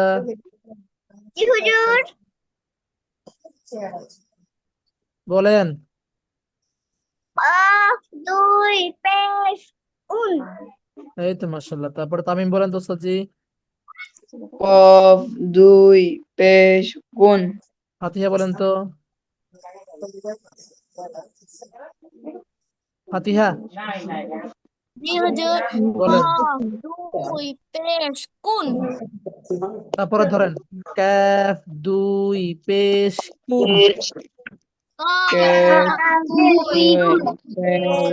বলেন কফ দুই পেশ উন এই তো মাশাআল্লাহ। তারপরে তামিম বলেন তো জি। কফ দুই পেশ গুণ ফাতিহা বলেন তো। ফাতিহা জি হুজুর। বলেন। কফ দুই পেশ কুন তারপরে ধরেন কাফ দুই পেশ কুন। কফ কাফ দুই দুই পেশ গুণ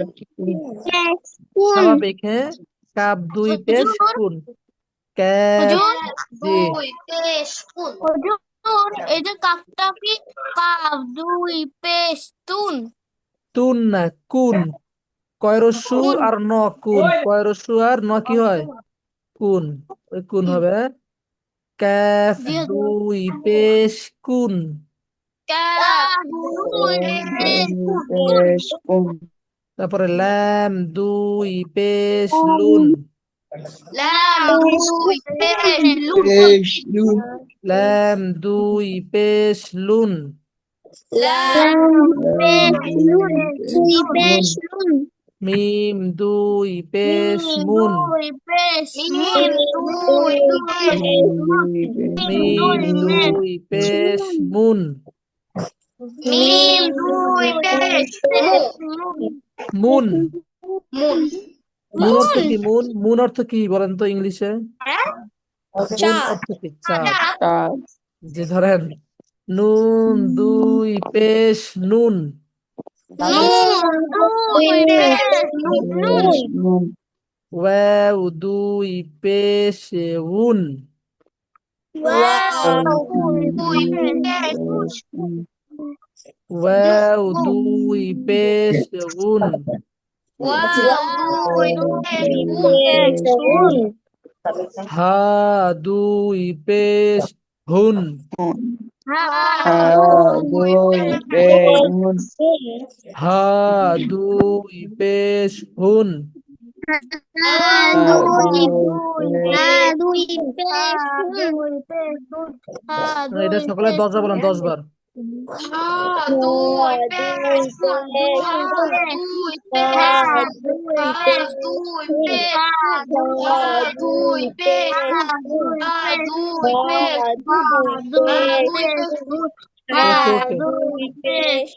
পেশ উন স্বাভাবিক, হ্যাঁ। কাফ দুই পেশ হুজুর কুন। কাফ হুজুর জি। দুই পেশ উন হুজুর এই যে কাফটা কি কাফ দুই পেশ তুন তুন না কুন। কয় রস্যু কুন আর ন কুন। কয় রস্যু আর ন কি হয় কুন। ওই কুন হবে কাফ জি হুজুর। দুই পেশ কুন। কাফ কাফ দুই দুই পেশ দুই তুন পেশ গুণ তারপরে লাম দুই পেশ উন লুন। লাম দুই পেশ লুন পেশ গুণ লাম দুই পেশ লুন। লাম লাম পেশ লুন দুই পেশ লুন মিম দুই পেশ মিম মুন। দুই পেশ মুন মিম দুই পেশ মিম দুই পেশ মিম দুই পেশ মুন। মিম দুই পেশ মুন। মুন মুন অর্থ মুন কি মুন? মুন অর্থ কি বলেন তো ইংলিশে? মুন চাঁদ অর্থ কি? চাঁদ। চাঁদ যে ধরেন নুন দুই পেশ নুন। নুন দুই দুই পেশ পেশ নুন পেশ নুন ওয়াও দুই পেশ উন। ওয়াও দুই দুই পেশ পেশ গুণ ওয়াও দুই পেশ উন। ওয়াও দুই পেশ উন পেশ গুণ হা দুই পেশ হুন। হা দুই দুই পেশ গুণ হা দুই পেশ হুন। দুই দুই দুই পেশ পেশ দুই পেশ হা এটা দুই সকলে পেশ 10 বার বলেন, 10 বার। দুই পেশ দুই পেশ দুই দুই পেশ পেশ দুই পেশ দুই পেশ দুই পেশ দুই পেশ ওকে ওকে দুই পেশ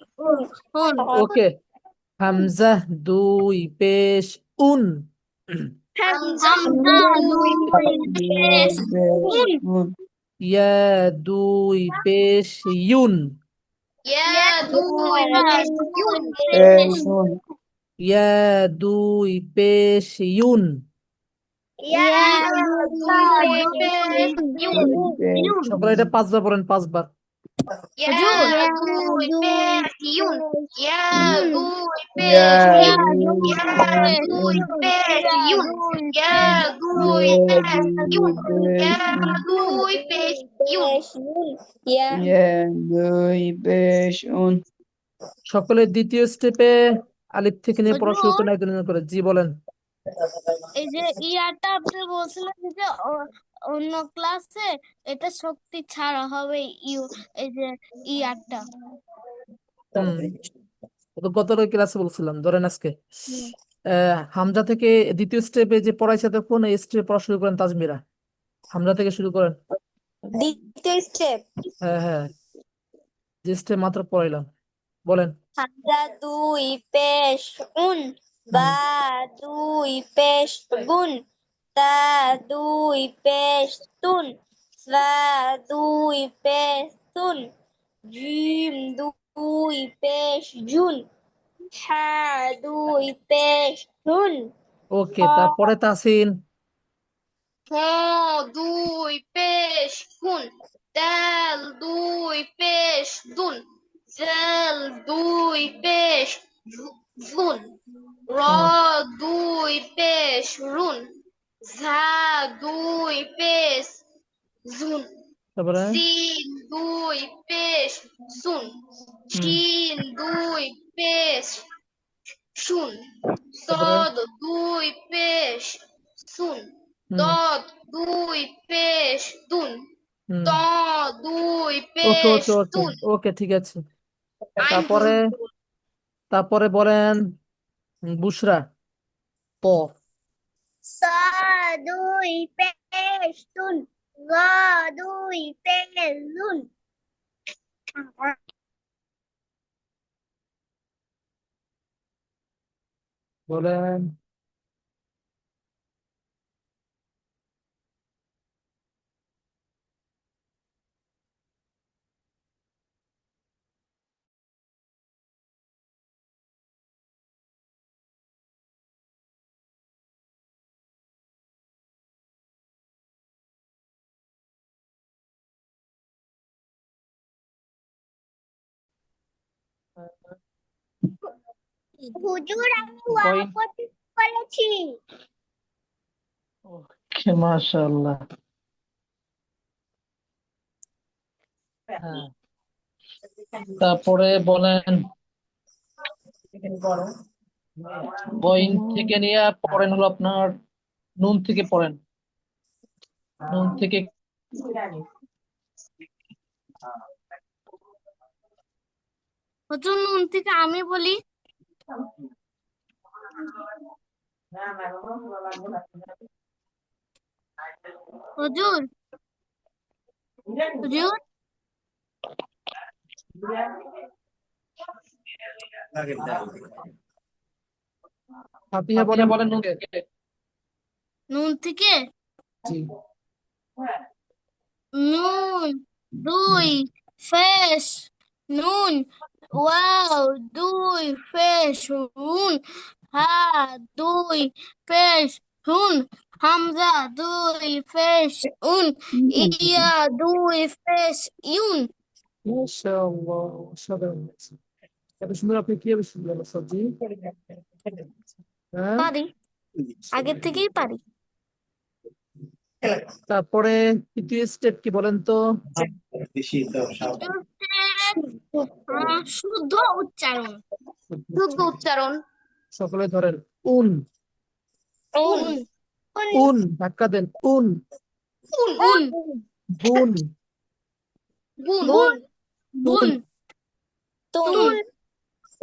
হুন ওকে। হামজা দুই পেশ উন। হামজা দুই পেশ পেশ গুণ ইয়া দুই পেশ ইউন। দুই পেশ দুই পেশ পেশ গুণ ইয়া দুই পেশ ইউন। দুই পেশ দুই পেশ সকলে এটা 5 বার বলেন, 5 বার। হুজুর দুই পেশ দুই ইয়া পেশ দুই পেশ গুণ দুই ইয়া দুই পেশ গুণ ইয়া দুই পেশ গুণ সকলে দ্বিতীয় স্টেপে আলিফ থেকে নিয়ে পড়া শুরু হুজুর করেন একজন একজন করে। জি বলেন। এই যে ইয়াটা আপনি বলছিলেন যে অন্য ক্লাসে এটা শক্তি ছাড়া হবে এই যে ইয়াটা হুম ও তো গত ক্লাসে বলছিলাম। ধরেন আজকে হামজা থেকে দ্বিতীয় স্টেপে যে পড়াইছে তখন এই স্টেপে পড়া শুরু করেন তাজমিরা। হামজা থেকে শুরু করেন। দ্বিতীয় স্টেপ হ্যাঁ হ্যাঁ, যে স্টেপ মাত্র পড়াইলাম বলেন। হামজা দুই পেশ উন বা দুই পেশ গুন তা দুই পেশ তুন সা দুই পেশ তুন জিম দুই পেশ জুন হা দুই পেশ হুন ওকে, তারপরে তাসিন। দুই পেশ হুন দাল দুই পেশ দুন জাল দুই পেশ জুন র দুই পেশ রুন ঝা দুই পেশ জুন তারপরে সিন দুই পেশ সুন শিন দুই পেশ শুন তারপরে সদ দুই পেশ সুন হুম দদ দুই পেশ দুন হুম ত দুই ওকে পেশ ওকে ওকে তুন ওকে ঠিক আছে। আইন তারপরে পর্যন্ত তারপরে বলেন বুশরা প দুই পেশ শুন দুই পেশ শুন বলেন হুজুর আমি পয়েন্ট। ওয়াপতি করেছি ওকে, মাশাআল্লাহ। হ্যাঁ, তারপরে বলেন পয়েন্ট থেকে নিয়ে পড়েন হলো আপনার নুন থেকে পড়েন। নুন থেকে হুজুর নুন থেকে আমি বলি। হুজুর হুজুর ফাতিহা বলেন নুন থেকে। নুন থেকে জি। নুন দুই ফেস নুন ওয়াও দুই ফেস নুন হা দুই ফেস হুন হামজা দুই ফেস উন ইয়া দুই ফেস ইউন। মাশাআল্লাহ, অসাধারণ হয়েছে। এত সুন্দর আপনি কিভাবে শিখলেন সবজি? হ্যাঁ, পারি, আগের থেকেই পারি। তারপরে তৃতীয় স্টেপ কি বলেন তো? শুদ্ধ উচ্চারণ। শুদ্ধ উচ্চারণ। সকলে ধরেন উন উন উন ধাক্কা দেন উন উন উন বুন বুন বুন তুন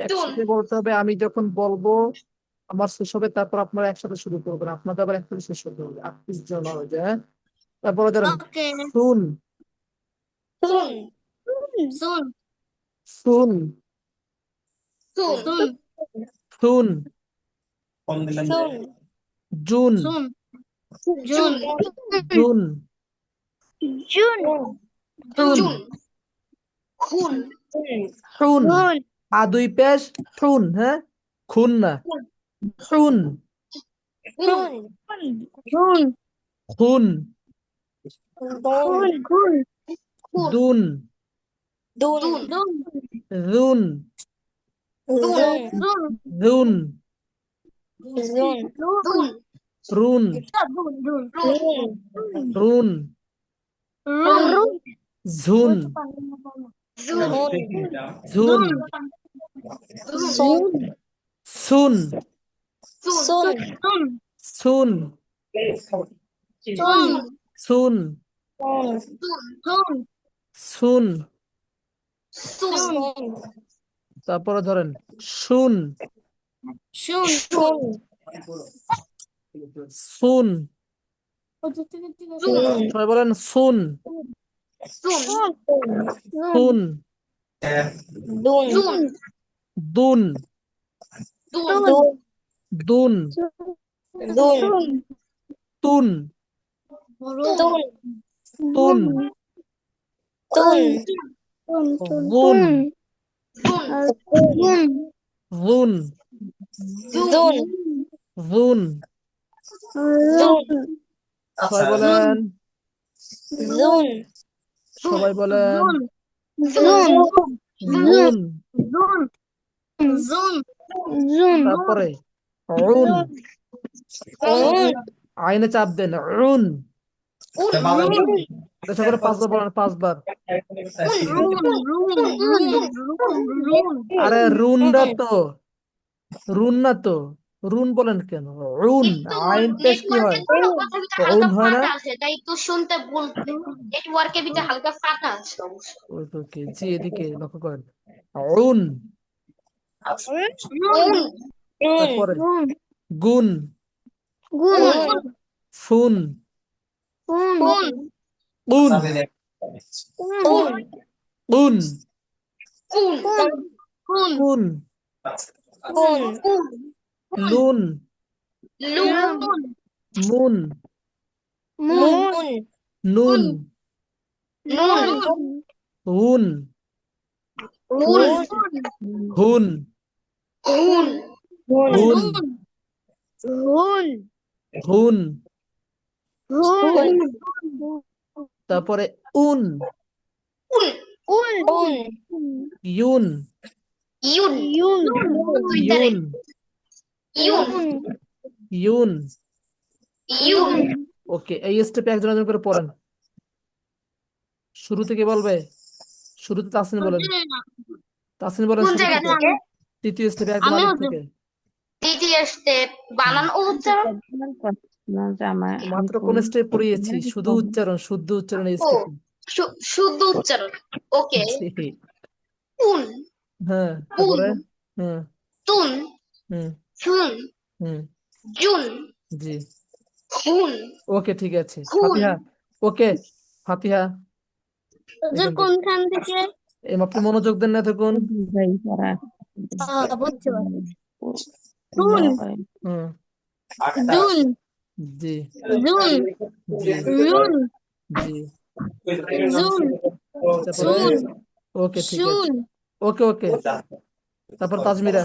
একসাথে বলতে হবে। আমি যখন বলবো আমার শেষ হবে, তারপর আপনারা একসাথে শুরু করবেন। আপনাদের আবার একসাথে শেষ হতে হবে, 38 জন হয়ে যায়। তারপরে ধরেন ওকে শুন সুন শুন শুন সুন শুন শুন জুন শুন জুন জুন জুন শুন জুন খুন শুন দুই পেশ শুন। হ্যাঁ, খুন না, শুন খুন শুন খুন খুন খুন দুন দুন দুন জুন দুন দুন জুন দুন রুন দুন রুন রুন ঝুন জুন ঝুন সুন সুন সুন শুন সুন শুন সুন শুন সুন শুন তারপরে ধরেন শুন শুন সুন সবাই বলেন সুন সুন দুন দুন দুন তুন তুন গুন গুন গুন সবাই বলেন সবাই বলেন গুন তারপরে উন আইনে চাপ দেন উন সকলে 5 বার বলেন, 5 বার। আরে রুন না তো রুন বলেন কেন? রুন আইন পেশ কি হয়? রুন হয় না? তাই তো শুনতে ভুল নেটওয়ার্কের ভিতরে হালকা ফাটা আছে অবশ্য। ওকে জি, এদিকে লক্ষ্য করেন। রুন তারপরে গুন, ফুন, উন, উন, কুন, লুন, মুন, নুন, হুন, হুন, হুন, হুন, তারপরে উন, ইউন, ইউন, ইউন। ওকে, এই স্টেপে একজন একজন করে পড়েন। শুরু থেকে বলবে, শুরুতে তাসনিন বলেন, তাসনিন বলেন কোন শুরু জায়গা থেকে, থেকে? তৃতীয় স্টেপে একদম আমি আগে হুজুর। থেকে। দ্বিতীয় স্টেপ বানান ও উচ্চারণ। মাত্র কোন স্টেপ পড়িয়েছি? শুধু উচ্চারণ, শুদ্ধ উচ্চারণ এই ও স্টেপ। শুদ্ধ উচ্চারণ। ওকে। উন, হ্যাঁ, উন, তারপরে হুম, তুন, হুম, ফুন, হুম, জুন, জি, হুন, ওকে, ঠিক আছে। হুন। ফাতিহা, ওকে, ফাতিহা হুজুর এখান থেকে। কোনখান থেকে? আপনি মনোযোগ দেন না তখন। বুঝতে পারছি। তুন, হুম, দুন, জি, জুন, জি, রুন, জি, জুন, তারপরে সুন, ওকে, ঠিক আছে, শুন, ওকে, ওকে। তারপর তাজমিরা,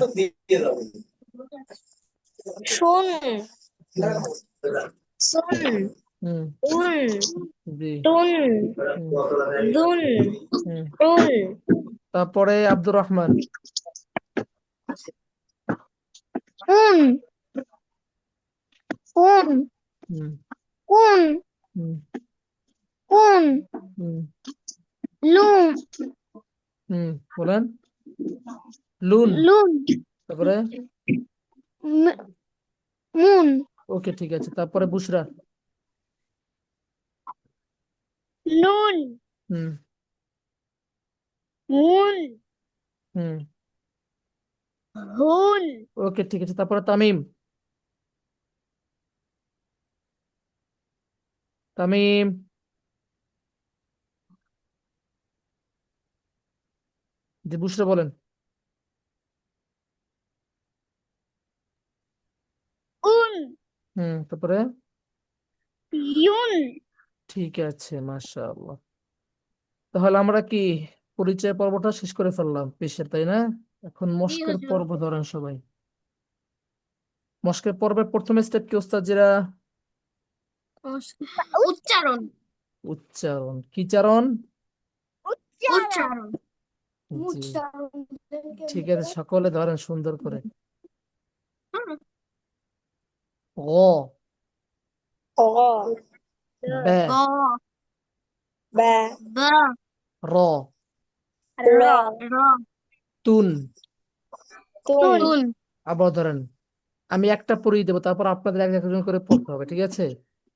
শুন, হুম, শুন, হুম, উন, জি, টুন, হুম, দুন, হুম। টুন, তারপরে আব্দুর রহমান, উন, উন, হুম, কুন, হুম, কুন, হুম, লুম, হুম, বলেন, লুন, লুম, তারপরে মুন, ওকে, ঠিক আছে। তারপরে বুশরা, নুন, হুম, মুন, হুম, হুন, ওকে, ঠিক আছে। তারপরে তামিম, তামিম, যে বুশরা বলেন, উন, তারপরে ইউন। ঠিক আছে, মাশাআল্লাহ। তাহলে আমরা কি পরিচয় পর্বটা শেষ করে ফেললাম পেশের, তাই না? এখন জি মস্কের হুজুর। পর্ব ধরেন সবাই। মস্কের পর্বের প্রথম স্টেপ কি ওস্তাদ? উচ্চারণ, উচ্চারণ। কি চারণ? উচ্চারণ, জি, উচ্চারণ। ঠিক আছে, সকলে ধরেন সুন্দর করে। হুম, গ, ক, বে, গ, ব, ব, র, র, র, তুন। তুন, তুন, আবার ধরেন, আমি একটা পড়িয়ে দেবো, তারপর আপনাদের এক একজন করে পড়তে হবে, ঠিক আছে?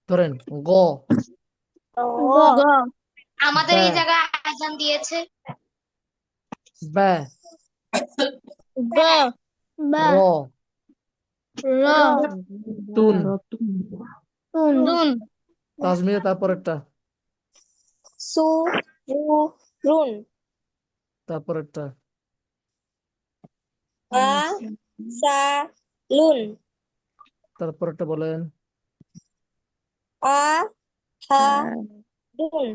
ধরেন, গ, গ, গ, আমাদের বে, এই জায়গায় আজান দিয়েছে। বে, ব, ব, র, র, তুন। তুন, দুন, তাজমিরে তারপরেরটা, সু, রু, রুন, তারপরেরটা, আ, সা, লুন, তারপরেরটা বলেন, আ, হা, দুন,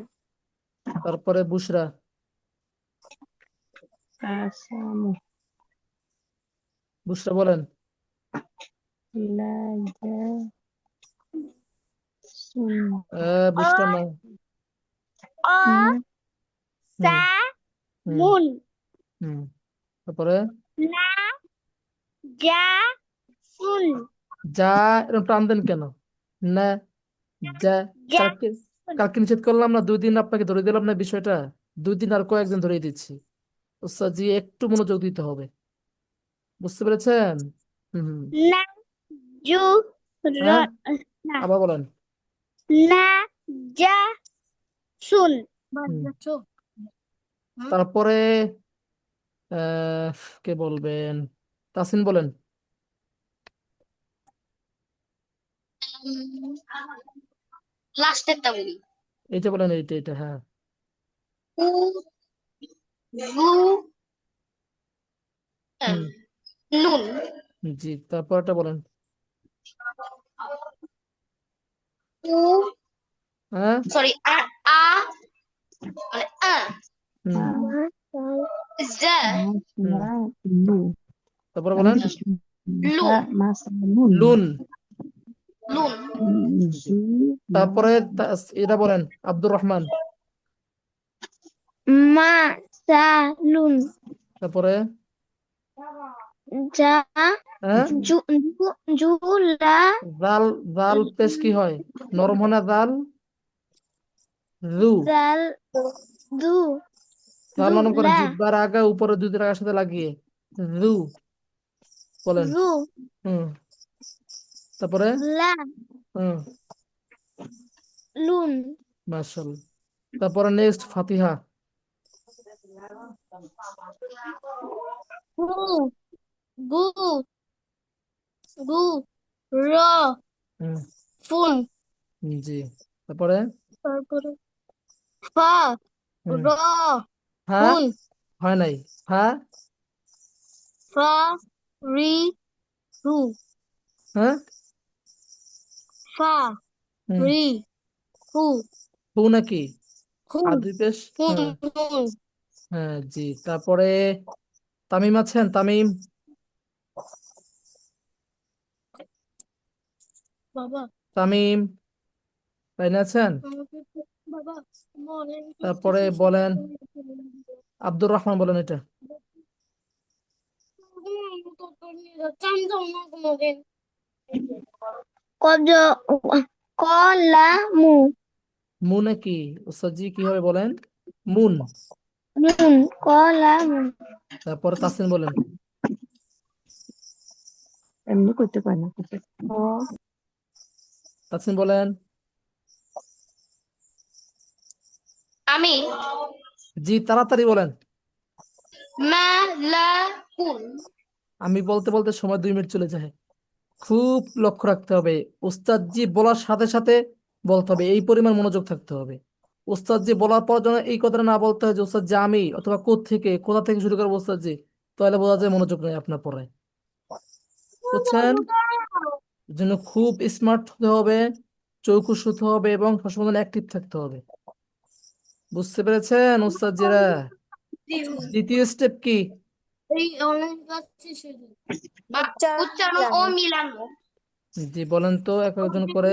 তারপরে বুশরা, বুশরা বলেন, বুশরা না, অ, হুম, সা, হুম, মুন, হুম, তারপরে না, যা, সুন, যা, এরকম টান দেন কেন? না, যা, যা, কালকে, কালকে নিষেধ করলাম না, 2 দিন আপনাকে ধরে দিলাম না বিষয়টা, 2 দিন আর কয়েকদিন ধরে দিচ্ছি। ওস্তাদ জি, একটু মনোযোগ দিতে হবে, বুঝতে পেরেছেন? হুম, হুম, না, জু, র, হ্যাঁ, না, আবার বলেন, না, যা, সুন, হুম, তারপরে কে বলবেন? তাসিন বলেন। লাস্টেরটা বলি। এইটা বলেন, এইটা হ্যাঁ। উ রু হুম নুন। জি, তারপরটা বলেন। উ হ্যাঁ সরি আ মানে হুম জা হুম তারপরে বলেন। লু লুন। লুন জি, তারপরে এটা বলেন আব্দুর রহমান। মাসালুন তারপরে জা হ্যাঁ জুলা জাল। জাল পেশ কি হয়? নরম হয় না জাল? জু। জাল দু জাল নরম করেন, জুলা জিহ্বার আগে উপরে দুই টাকার সাথে লাগিয়ে। জু বলেন। জু হুম তারপরে লা হুম লুন মাশাআল্লাহ। তারপরে নেক্সট ফাতিহা। গু গু গু র হুম ফুন। জি, তারপরে তারপরে ফা হুম র হ্যাঁ ফুন। হয় নাই। হ্যাঁ ফা রি রু। হ্যাঁ ফা হুম রি হু হু নাকি? হুন আর দুই পেশ। হুন হ্যাঁ হুন। হ্যাঁ জি, তারপরে তামিম আছেন? তামিম। বাবা তামিম লাইনে আছেন? আমাকে বাবা বলেন তারপরে করতেছি বলেন আব্দুর রহমান, বলেন এটা। আমি যাবো না কোনোদিন। কজ কলামু মু নাকি? ওস্তাদ জি কিভাবে বলেন? মুন। নুন কলামু তারপরে তাসিন বলেন। এমনি করতে পারে না তাসিন বলেন। আমি জি, তাড়াতাড়ি বলেন। মালাকুন। আমি বলতে বলতে সময় 2 মিনিট চলে যায়। খুব লক্ষ্য রাখতে হবে। উস্তাদ জি বলার সাথে সাথে বলতে হবে, এই পরিমাণ মনোযোগ থাকতে হবে। উস্তাদ জি বলার পর যেন এই কথাটা না বলতে হয় যে উস্তাদ জি আমি, অথবা কোথা থেকে শুরু করবো উস্তাদ জি, তাহলে বোঝা যায় মনোযোগ নেই আপনার পড়ায়। বুঝছেন? এর জন্য খুব স্মার্ট হতে হবে, চৌকুস হতে হবে এবং সবসময় অ্যাক্টিভ থাকতে হবে। বুঝতে পেরেছেন উস্তাদ জিরা? দ্বিতীয় স্টেপ কি? এই অনলাইন ক্লাস শেষে বা উচ্চারণ ও মিলানো। জি বলেন তো এক একজন করে।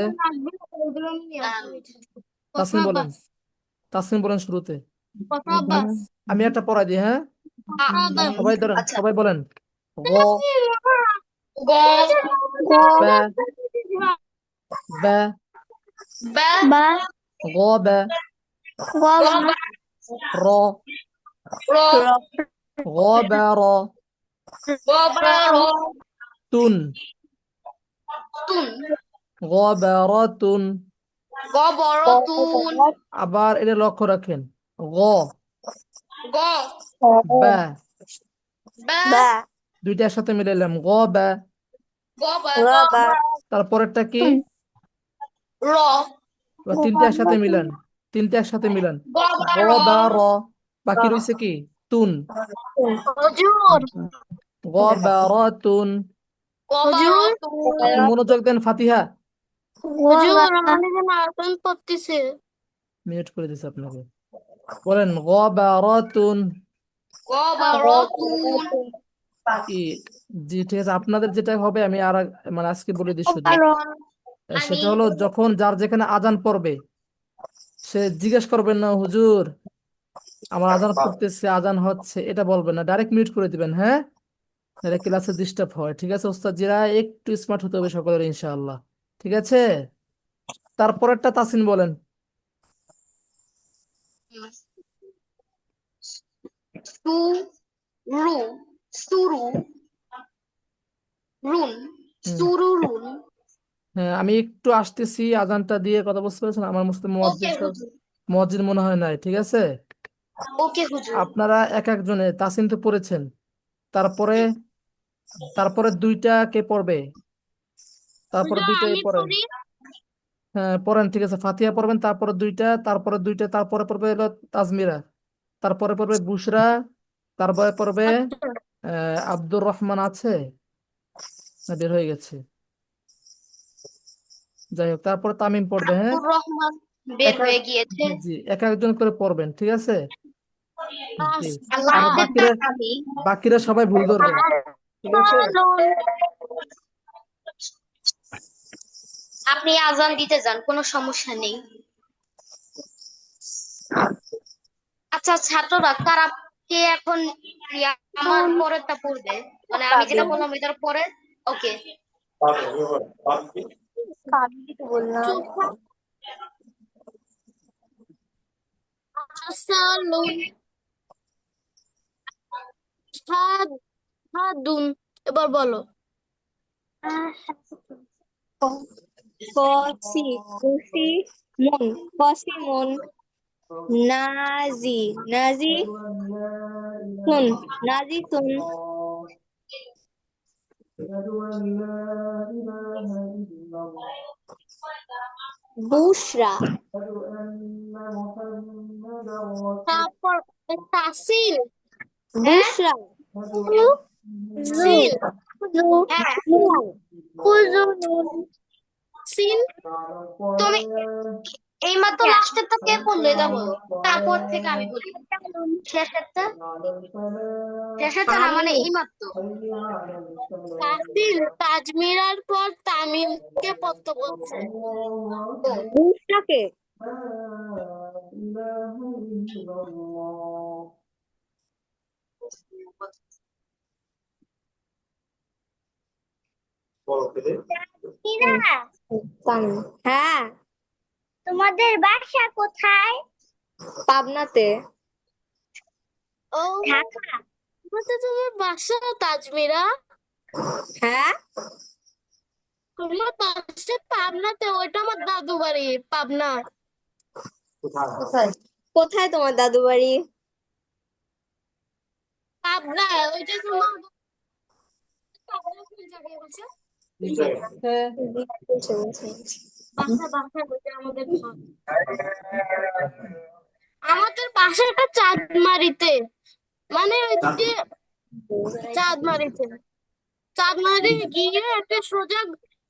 ওগুলো আমি নিয়ে আম, আসবো। তাসমিন কথা বলেন। বাস তাসমিন বলেন শুরুতে। কথা বাস আমি একটা পড়াই দিই, হ্যাঁ? কথা বাস। সবাই ধরেন, আচ্ছা সবাই বলেন। গ গ ব্যা ব্যা বা বা গ ব্যা গ গম বা র র গ ব্যা র গ বা র তুন তুন গ ব্যা র তুন। গ বড় তুন আবার এটা লক্ষ্য রাখেন। গ গ ব্যা বা দুইটা একসাথে মিলাইলাম, গ ব্যা। গ বা তারপরেরটা কি? র এবার তিনটা একসাথে মিলান, তিনটা একসাথে মিলান। গ বা গ র ব্যা র। বাকি রয়েছে কি? তুন। হুজুর গ ব্যা র তুন। গ বা র হুজুর তুন মনোযোগ দেন। ফাতিহা। হুজুর আমাদের এখানে আয়তন পড়তেছে। মিউট করে দিছে আপনাকে। বলেন গ ব্যা র তুন। গ বা র তুন কি? জি ঠিক আছে, আপনাদের যেটা হবে আমি মানে আজকে বলে দিই শুধু। আমি সেটা হলো যখন যার যেখানে আজান পড়বে সে জিজ্ঞেস করবেন না হুজুর আমার আজান পড়তেছে, আজান হচ্ছে, এটা বলবেন না, ডাইরেক্ট মিউট করে দিবেন, হ্যাঁ? তাহলে ক্লাসে ডিস্টার্ব হয়। ঠিক আছে ওস্তাদ জিরা, একটু স্মার্ট হতে হবে সকলের ইনশাআল্লাহ। ঠিক আছে, তারপরেরটা তাসিন বলেন। সু রু সুরু রুন হুম সুরুরুন। হ্যাঁ, আমি একটু আসতেছি, আজানটা দিয়ে কথা বুঝতে পেরেছেন? আমার মুসলিম ওকে হুজুর মসজিদ মনে হয় নাই। ঠিক আছে, ওকে হুজুর আপনারা এক একজনে তাসিন তো পড়েছেন, তারপরে তারপরে দুইটা কে পড়বে? তারপরে হুজুর দুইটা আমি পড়েন। পড়ি। হ্যাঁ পড়েন, ঠিক আছে, ফাতিহা পড়বেন, তারপরে দুইটা, তারপরে দুইটা, তারপরে পড়বে হলো তাজমিরা, তারপরে পড়বে বুশরা, তারপরে পড়বে আচ্ছা আব্দুর রহমান আছে না বের হয়ে গেছে? যাই হোক, তারপরে তামিম পড়বে। হ্যাঁ, আব্দুর রহমান বের এক হয়ে এক- গিয়েছে। জি এক একজন করে পড়বেন, ঠিক আছে? জি। আচ্ছা আর আর লাস্টেরটা বাকিরা আমি। বাকিরা সবাই ভুল ধরবেন, ঠিক আছে? আপনি আজান দিতে যান, কোনো সমস্যা নেই। আচ্ছা ছাত্ররা কারা কে এখন আমার পরেরটা পড়বে, মানে আমি যেটা বললাম এটার পরে। ওকে। চুপ থাক। আসালুন হাদ হাদুন, এবার বলো। কসিমুন কসিমুন নাজি নাজিসুন বুশরা তারপর তাসিল, বুশরা সিন, হ্যাঁ কুজুনুন সিন। তুমি এইমাত্র লাস্টেরটা কে পড়লো এটা বলো, তারপর থেকে আমি বলি শেষেরটা। শেষেরটা না মানে এইমাত্র। তাসিল তাজমিরার পর তামিমকে পড়তে বলছে। ও বুশরাকে হ্যাঁ তোমাদের বাসা কোথায়? পাবনাতে। ও ঢাকা। তোমার বাসা তাজমিরা? হ্যাঁ তোমার বাসা পাবনাতে? ওইটা আমার দাদু বাড়ি, পাবনা। কোথায় তোমার দাদু বাড়ি? পাবনা, ওইটা তোমার পাবনা কোন জায়গায় বলছে? হ্যাঁ, বাসা বলতে আমাদের ঘর। আমাদের বাসাটা চাঁদমারিতে, মানে ওই যে চাঁদমারিতে, চাঁদমারি গিয়ে একটা সোজা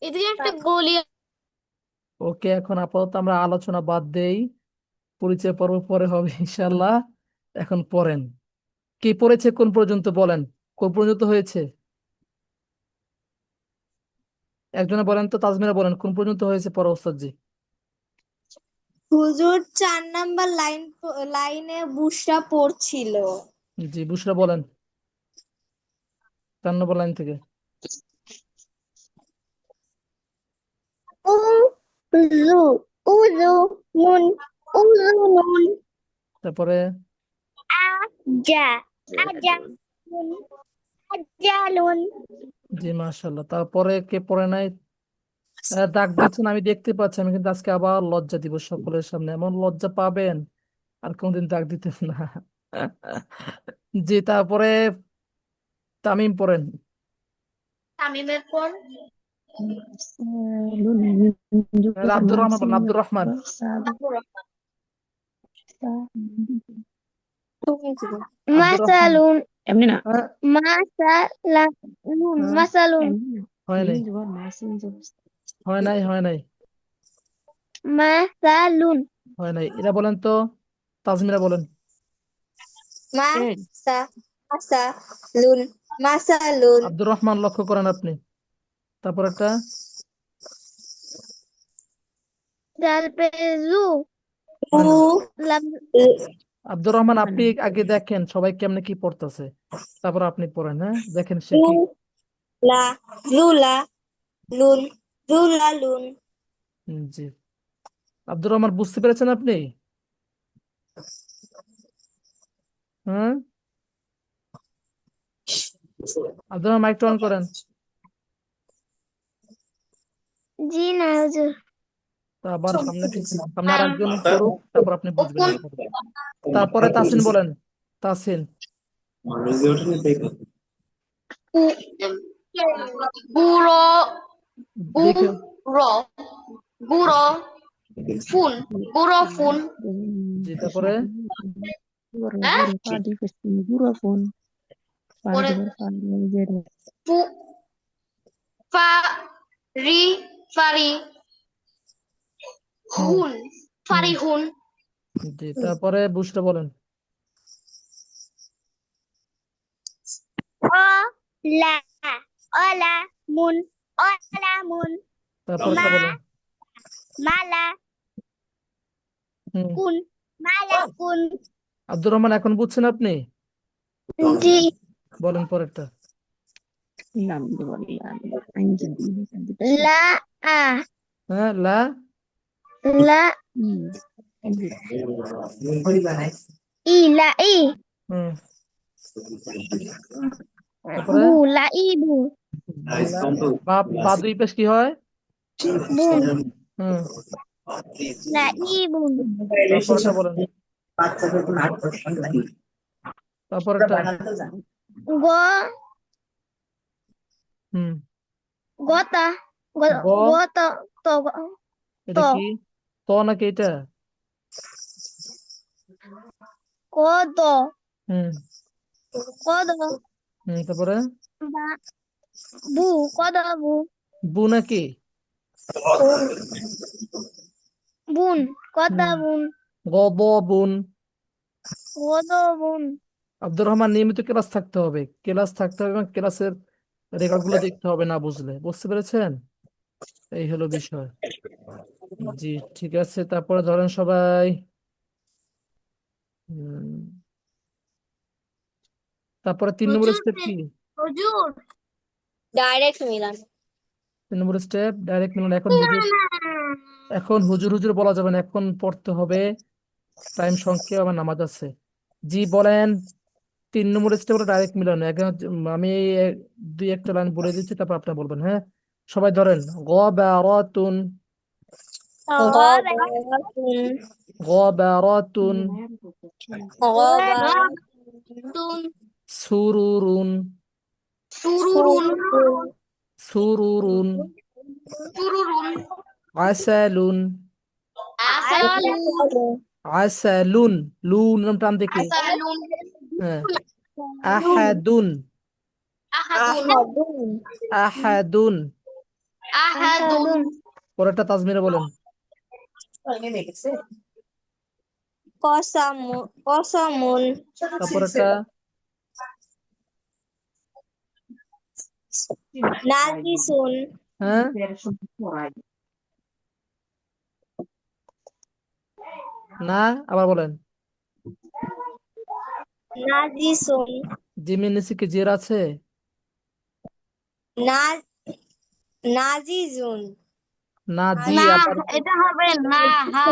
এদিকে একটা গলি। ওকে, এখন আপাতত আমরা আলোচনা বাদ দেই, পরিচয় পর্ব পরে হবে ইনশাল্লাহ। এখন পড়েন। কি পড়েছে কোন পর্যন্ত বলেন, কোন পর্যন্ত হয়েছে? একজনে বলেন তো, তাজমিরা বলেন কোন পর্যন্ত হয়েছে পড়া ওস্তাদ জি। হুজুর 4 নাম্বার লাইনে বুশরা পড়ছিল। জি বুশরা বলেন 4 নম্বর লাইন থেকে। উজু উজু নুন উজু নুন তারপরে আজা আজা নুন আজা নুন জি মাশাআল্লাহ। তারপরে কে পড়ে নাই? দাগ দিচ্ছেন আমি দেখতে পাচ্ছি, আমি কিন্তু আজকে আবার লজ্জা দিব সকলের সামনে, এমন লজ্জা পাবেন আর কোনদিন দাগ দিতেন না। জি তারপরে তামিম পড়েন। তামিমের পর আব্দুর রহমান বলেন, আব্দুর রহমান। আব্দুর রহমান। আব্দুর রহমান। মাসালুন এমনি না, হ্যাঁ, মাসালানুন হ্যাঁ, মাসালুন এমনি না। হয় নাই, হয় নাই, হয় নাই, মাসালুন হয় নাই। এরা বলেন তো, তাজমিরা বলেন। মাসা মাসালুন মাসালুন আব্দুর রহমান লক্ষ্য করেন আপনি। তারপর একটা তালপেজু হয় না। লাম আব্দুর রহমান আপনি আগে দেখেন সবাই কেমনে কি পড়তেছে, তারপর আপনি পড়েন। হ্যাঁ দেখেন সে কি। লা লুলা লুন লুলা লুন জি আব্দুর রহমান বুঝতে পেরেছেন আপনি? হ্যাঁ আব্দুর রহমান মাইকটা অন করেন। জি না হুজুর তো আবার সামনে আর একজন করুক, তারপর আপনি ও বুঝবেন কোন ইনশাআল্লাহ। তারপরে তাসিন বলেন, তাসিন। বুড়ো দেখে বুড়ো বুড়ো ফুন বুড়ো ফুন জি তারপরে হ্যাঁ পরে ফু ফারি ফারি হুম হুন হুম ফারি হুন জি তারপরে বুঝতে বলেন Ola, ola, mun, ola, mun, তারপরটা বলেন mala, হুম kun, mala, kun, Abdur Rahman এখন বুঝছেন আপনি ji, বলেন পরেরটা la, a, হ্যাঁ লা la, i, la, i, হুম তারপরে bu, la, i, bu, বা বা দুই পেশ কি হয় bun, hmm la, i, bun, তারপরটা বলেন তারপরটা go, হুম gota, গ goto, to, এটা to, কি ত নাকি এটা kodo, হুম kodo, তারপরে ba, bu, kodo, bu, বু নাকি bun, kodo, হুম bun, গদ বুন kodo, bun, আব্দুর রহমান নিয়মিত ক্লাস থাকতে হবে এবং ক্লাসের রেকর্ড গুলো দেখতে হবে না বুঝলে বুঝতে পেরেছেন এই হলো বিষয় জি ঠিক আছে তারপরে ধরেন সবাই হুম, তারপরে 3 নম্বর হুজুর স্টেপ কি হুজুর 3 নম্বর স্টেপ ডাইরেক্ট মিলন না না এখন হুজুর হুজুর বলা যাবে না এখন পড়তে হবে টাইম সংক্ষেপ আমার নামাজ আছে জি বলেন 3 নম্বর স্টেপ হলো ডাইরেক্ট মিলন এখন আমি দুই একটা লাইন বলে দিচ্ছি তারপর আপনি বলবেন হ্যাঁ সবাই ধরেন গবারাতুন গবারাতুন তুন সুরুরুন সুরুরুন সুরুরুন সুরুরুন আসালুন আসালুন আসালুন লুন নাম টান দেখে আসালুন হ্যাঁ আহাদুন আহাদুন আহাদুন আহাদুন পরেরটা তাজমিরে বলেন kosamun, তারপরেরটা najisun, হ্যাঁ না আবার বলেন najisun, জিমের নিচে কি জের আছে najizun, না জি না আবার এটা হবে না হা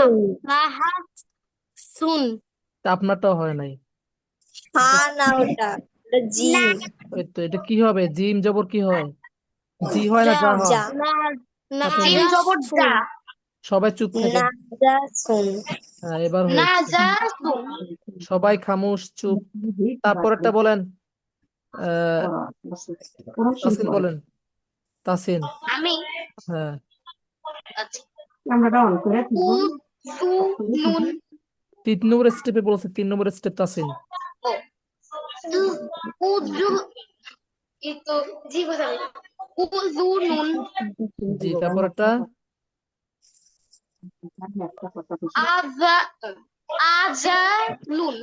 না হা শুন তা আপনারটাও হয় নাই না ওটা জিম, ওই তো এটা কি হবে জিম জবর কি হয় জি হয় না যা যা হয় না না তারপরে জিম যা জবর শুন যা সবাই চুপ থাকেন নাজাসুন, হ্যাঁ এবার না হয়েছে যা শুন সবাই খামোশ চুপ তারপরেরটা বলেন তাসিন বলেন তাসিন আমি হ্যাঁ আচ্ছা উযুনুন 3 নম্বর স্টেপে বলছে 3 নম্বর স্টেপ তাসিন উযু itu জি বোঝাবে উযুনুন জি তারপরেরটা আযা আজালুন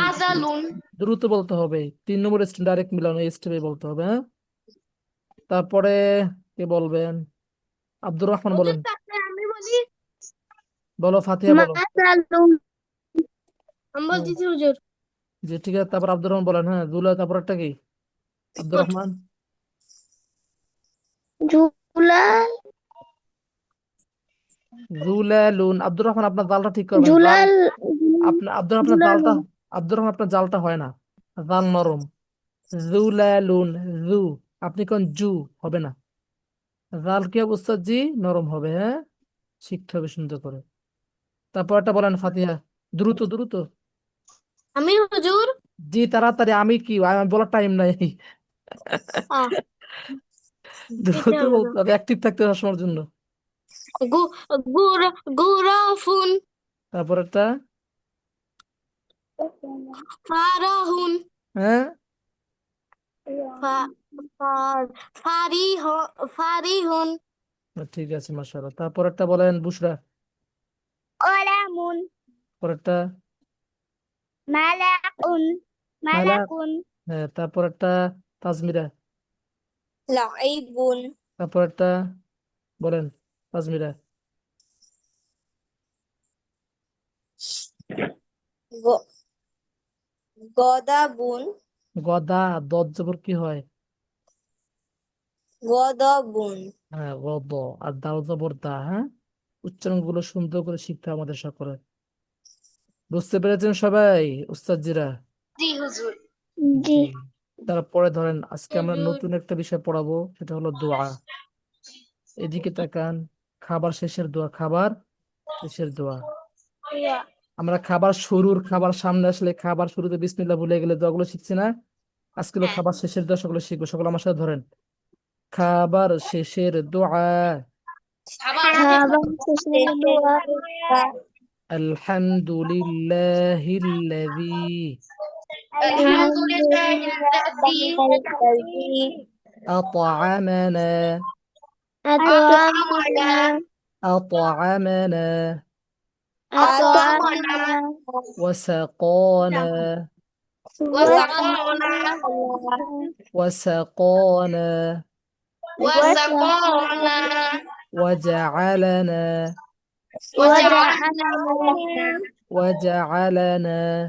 আজালুন দ্রুত বলতে হবে 3 নম্বর স্টেপ ডাইরেক্ট মিলানো এই স্টেপে বলতে হবে হ্যাঁ তারপরে কে বলবেন আব্দুর রহমান হুজুর বলেন তারপরে আমি বলি বলো ফাতিহা বলো মাসালুন, আমি হুম বলতেছি হুজুর জি ঠিক আছে তারপর আব্দুর রহমান বলেন হ্যাঁ দুলা তারপরেরটা কি আব্দুর রহমান জুলাল, জুলালুন আব্দুর রহমান আপনার জালটা ঠিক করবেন জাল জুলাল, আপনার জুলালুন, আব্দুর রহমান আপনার জালটা হয় না জাল নরম জুলালুন জু আপনি কোন জু হবে না জাল কি অবস্থা জি নরম হবে হ্যাঁ শিখতে হবে সুন্দর করে তারপর একটা বলেন ফাতিহা দ্রুত দ্রুত আমি হুজুর জি তাড়াতাড়ি আমি কি আমি বলার টাইম নাই আহ, দ্রুত এটা হলো বলতে হবে, অ্যাক্টিভ থাকতে হবে সবসময়ের জন্য। গুরাফুন, তারপর একটা, ফারাহুন, হ্যাঁ, ফা- ফারিহ, ফারিহুন, ঠিক আছে, মাশাআল্লাহ। তারপর একটা বলেন বুশরা। কলামুন, পরেরটা মালাকুন, মালা, মালাকুন, হ্যাঁ। তারপর একটা তাজমিরা। লাইবুন, তারপর একটা বলেন তাজমিরা। গ- গদাবুন, গদা, দদ জবর কি হয়? গদবুন। হ্যাঁ, গদ। আর দাও জবর দা, হ্যাঁ। উচ্চারণ গুলো সুন্দর করে শিখতে হবে আমাদের সকলে। বুঝতে পেরেছেন সবাই উস্তাদজিরা? জি হুজুর। জি। জি। তারপরে ধরেন আজকে আমরা হুজুর। নতুন একটা বিষয় পড়াবো, সেটা হলো দোয়া। এদিকে তাকান, খাবার শেষের দোয়া, খাবার শেষের দোয়া। আমরা খাবার সামনে আসলে খাবার শুরুতে বিসমিল্লাহ ভুলে গেলে দোয়াগুলো শিখছি না? আজকে হলো হ্যাঁ। খাবার শেষের দোয়া, সকলে শিখবো। সকলে আমার সাথে ধরেন, খাবার শেষের দোয়া। আবার খাবার শেষে দোয়া। আলহামদুলিল্লাহিল্লাযী আলহামদুলিল্লাহিল্লাযী আত'আমানা আত'আমানা আত'আমানা আত'আমানা ওয়াসাকানা ওয়াসাকানা ওয়াসাকানা ওয়াসাকানা ওয়াজআলানা ওয়াজআলানা ওয়াজআলানা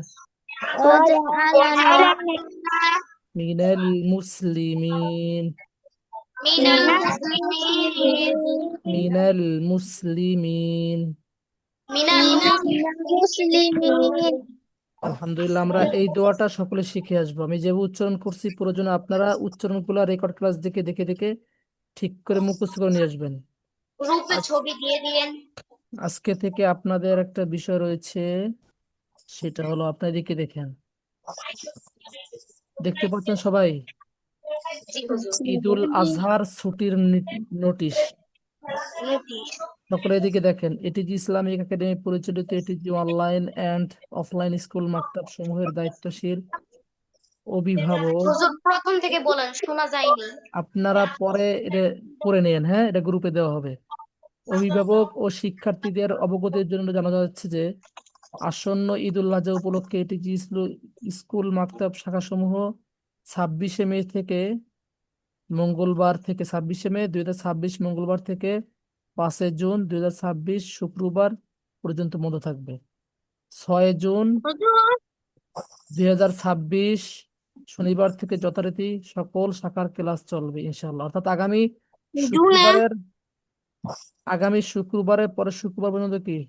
মিনাল মুসলিমিন মিনাল মুসলিমিন মিনাল মুসলিমিন। মিনাল মুসলিমিন। আলহামদুলিল্লাহ, আমরা এই দোয়াটা সকলে শিখে আসবো। আমি যেভাবে উচ্চারণ করছি, প্রয়োজনে আপনারা উচ্চারণগুলো রেকর্ড ক্লাস দেখে দেখে দেখে ঠিক করে মুখস্থ করে নিয়ে আসবেন। গ্রুপে আজ- ছবি দিয়ে দিয়েন। আজকে থেকে আপনাদের একটা বিষয় রয়েছে, সেটা হলো আপনার দিকে দেখেন, দেখতে পাচ্ছেন সবাই, জি হুজুর। ঈদুল আজহার ছুটির নোটিশ। নোটিশ। সকলে এদিকে দেখেন, এটিজি ইসলামিক একাডেমি পরিচালিত ATG online and offline school মাকতাব সমূহের দায়িত্বশীল অভিভাবক। হুজুর প্রথম থেকে বলেন, শোনা যায়নি। আপনারা পরে এটা পড়ে নেন, হ্যাঁ, এটা গ্রুপে দেওয়া হবে। অভিভাবক ও শিক্ষার্থীদের অবগতির জন্য জানানো যাচ্ছে যে আসন্ন ঈদ উল আজহা উপলক্ষে এটিজি স্কুল মাকতাব শাখাসমূহ 26শে মে থেকে 26শে মে 2026 মঙ্গলবার থেকে 5শে জুন 2026 শুক্রবার পর্যন্ত বন্ধ থাকবে। 6 জুন হুজুর 2026 শনিবার থেকে যথারীতি সকল শাখার ক্লাস চলবে ইনশাআল্লাহ। অর্থাৎ জুনে আগামী শুক্রবারের পরের শুক্রবার পর্যন্ত কি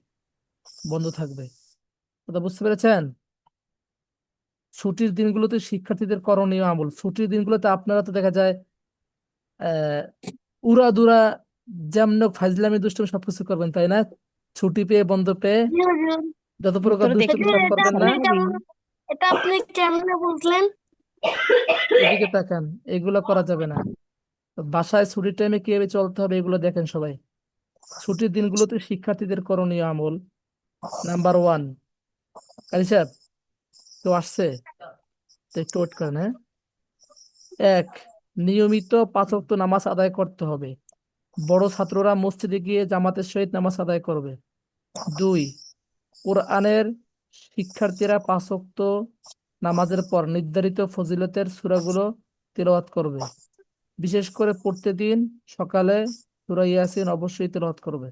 বন্ধ থাকবে। কথা বুঝতে পেরেছেন? ছুটির দিনগুলোতে শিক্ষার্থীদের করণীয় আমল, ছুটির দিনগুলোতে আপনারা তো দেখা যায় আহ উড়াদুরা যেমন ফাজলামি দুষ্টুমি সবকিছু করবেন, তাই না? ছুটি পেয়ে, বন্ধ পেয়ে জি হুজুর। যত প্রকার ভিতরে দুষ্টুমি দেখি হুজুর, সব করবেন না? এটা আপনি কেমনে বুঝলেন? এদিকে তাকান, এগুলো করা যাবে না। তো বাসায় ছুটির টাইমে কিভাবে চলতে হবে এগুলো দেখেন সবাই। ছুটির দিনগুলোতে শিক্ষার্থীদের করণীয় আমল, নাম্বার 1। কালী সাহেব কেউ আসছে? তো একটু ওয়েট করেন, হ্যাঁ। 1, নিয়মিত 5 ওয়াক্ত নামাজ আদায় করতে হবে। বড় ছাত্ররা মসজিদে গিয়ে জামাতের সহিত নামাজ আদায় করবে। 2, কোরআনের শিক্ষার্থীরা 5 ওয়াক্ত নামাজের পর নির্ধারিত ফজিলতের সূরাগুলো তিলাওয়াত করবে। বিশেষ করে প্রতিদিন সকালে সূরা ইয়াসিন অবশ্যই তিলাওয়াত করবে।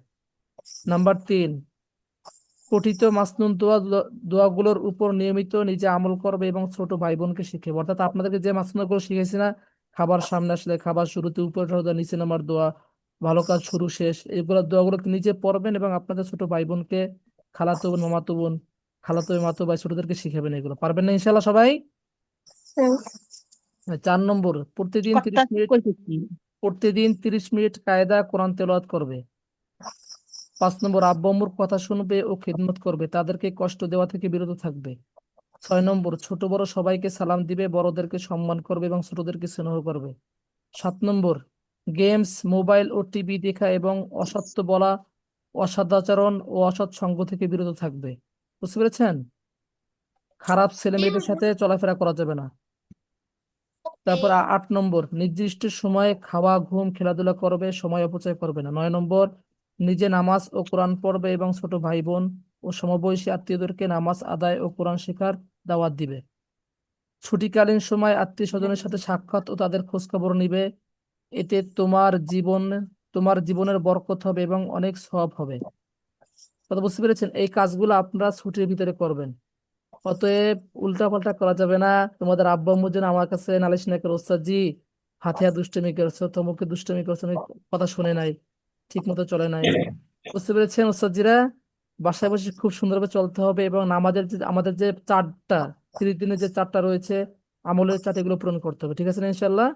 নাম্বার 3, পঠিত মাসনুন দোয়াগুলোর উপর নিয়মিত নিজে আমল করবে এবং ছোট ভাই বোনকে শিখাবে। অর্থাৎ আপনাদেরকে যে মাসনুনগুলো শিখেছি না, খাবার সামনে আসলে, খাবার শুরুতে উপরে ওঠা দোয়া, নিচে নামার দোয়া, ভালো কাজ শুরু শেষ, এগুলো দোয়াগুলো নিজে পড়বেন এবং আপনাদের ছোট ভাই বোনকে, খালাতো বোন, মামাতো বোন, খালাতো মামাতো ভাই, ছোটদেরকে শিখাবেন। এগুলো পারবেন না ইনশাল্লাহ সবাই? 4 নম্বর, কর্তা ঠিক কইতেছি। প্রতিদিন 30 মিনিট কায়দা কোরআন তেলাওয়াত করবে। 5 নম্বর, আব্বু আম্মুর কথা শুনবে ও খিদমত করবে, তাদেরকে কষ্ট দেওয়া থেকে বিরত থাকবে। 6 নম্বর, ছোট বড় সবাইকে সালাম দিবে, বড়দেরকে সম্মান করবে এবং ছোটদেরকে স্নেহ করবে। 7 নম্বর, গেমস, মোবাইল ও টিভি দেখা এবং অসত্য বলা, অসদাচরণ ও অসৎ সঙ্গ থেকে বিরত থাকবে। বুঝতে পেরেছেন? খারাপ ছেলে মেয়েদের সাথে চলাফেরা করা যাবে না। তারপর 8 নম্বর, নির্দিষ্ট সময়ে খাওয়া, ঘুম, খেলাধুলা করবে, সময় অপচয় করবে না। 9 নম্বর, নিজে নামাজ ও কোরআন পড়বে এবং ছোট ভাই বোন ও সমবয়সী আত্মীয়দেরকে নামাজ আদায় ও কোরআন শেখার দাওয়াত দিবে। ছুটিকালীন সময় আত্মীয় স্বজনের সাথে সাক্ষাৎ ও তাদের খোঁজ খবর নিবে। এতে তোমার জীবনের বরকত হবে এবং অনেক সওয়াব হবে। কথা বুঝতে পেরেছেন? এই কাজগুলো আপনারা ছুটির ভিতরে করবেন। অতএব উল্টা পাল্টা করা যাবে না। তোমাদের আব্বু আম্মু যেন আমার কাছে নালিশ না করে, ওস্তাদ জি ফাতিহা দুষ্টুমি করছো, তমুকে দুষ্টুমি করছো, আমি কথা শুনে নাই, ঠিক মতো চলে নাই। বুঝতে পেরেছেন ওস্তাদজিরা? বাসায় বসে খুব সুন্দরভাবে চলতে হবে এবং আমাদের যে চারটা 30 দিনের যে চারটা রয়েছে, আমলের চার্ট, এগুলো পূরণ করতে হবে। ঠিক আছে না? ইনশাল্লাহ।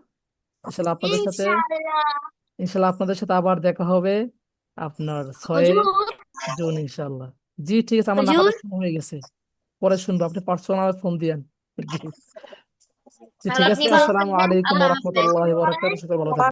ইনশাল্লাহ আপনাদের সাথে আবার দেখা হবে আপনার 6 হুজুর জুন ইনশাল্লাহ। জি ঠিক আছে, আমার হুজুর নামাজের সময় হয়ে গেছে, পরে শুনবো, আপনি পার্সোনাল ফোন দিয়েন। জি জি, ঠিক আছে। আপনি ভালো আসসালামু থাকবেন। আলাইকুম ওয়া আল্লাহ হাফেজ। রাহমাতুল্লাহি ওয়া বারাকাতুহু। ভালো থাকবেন।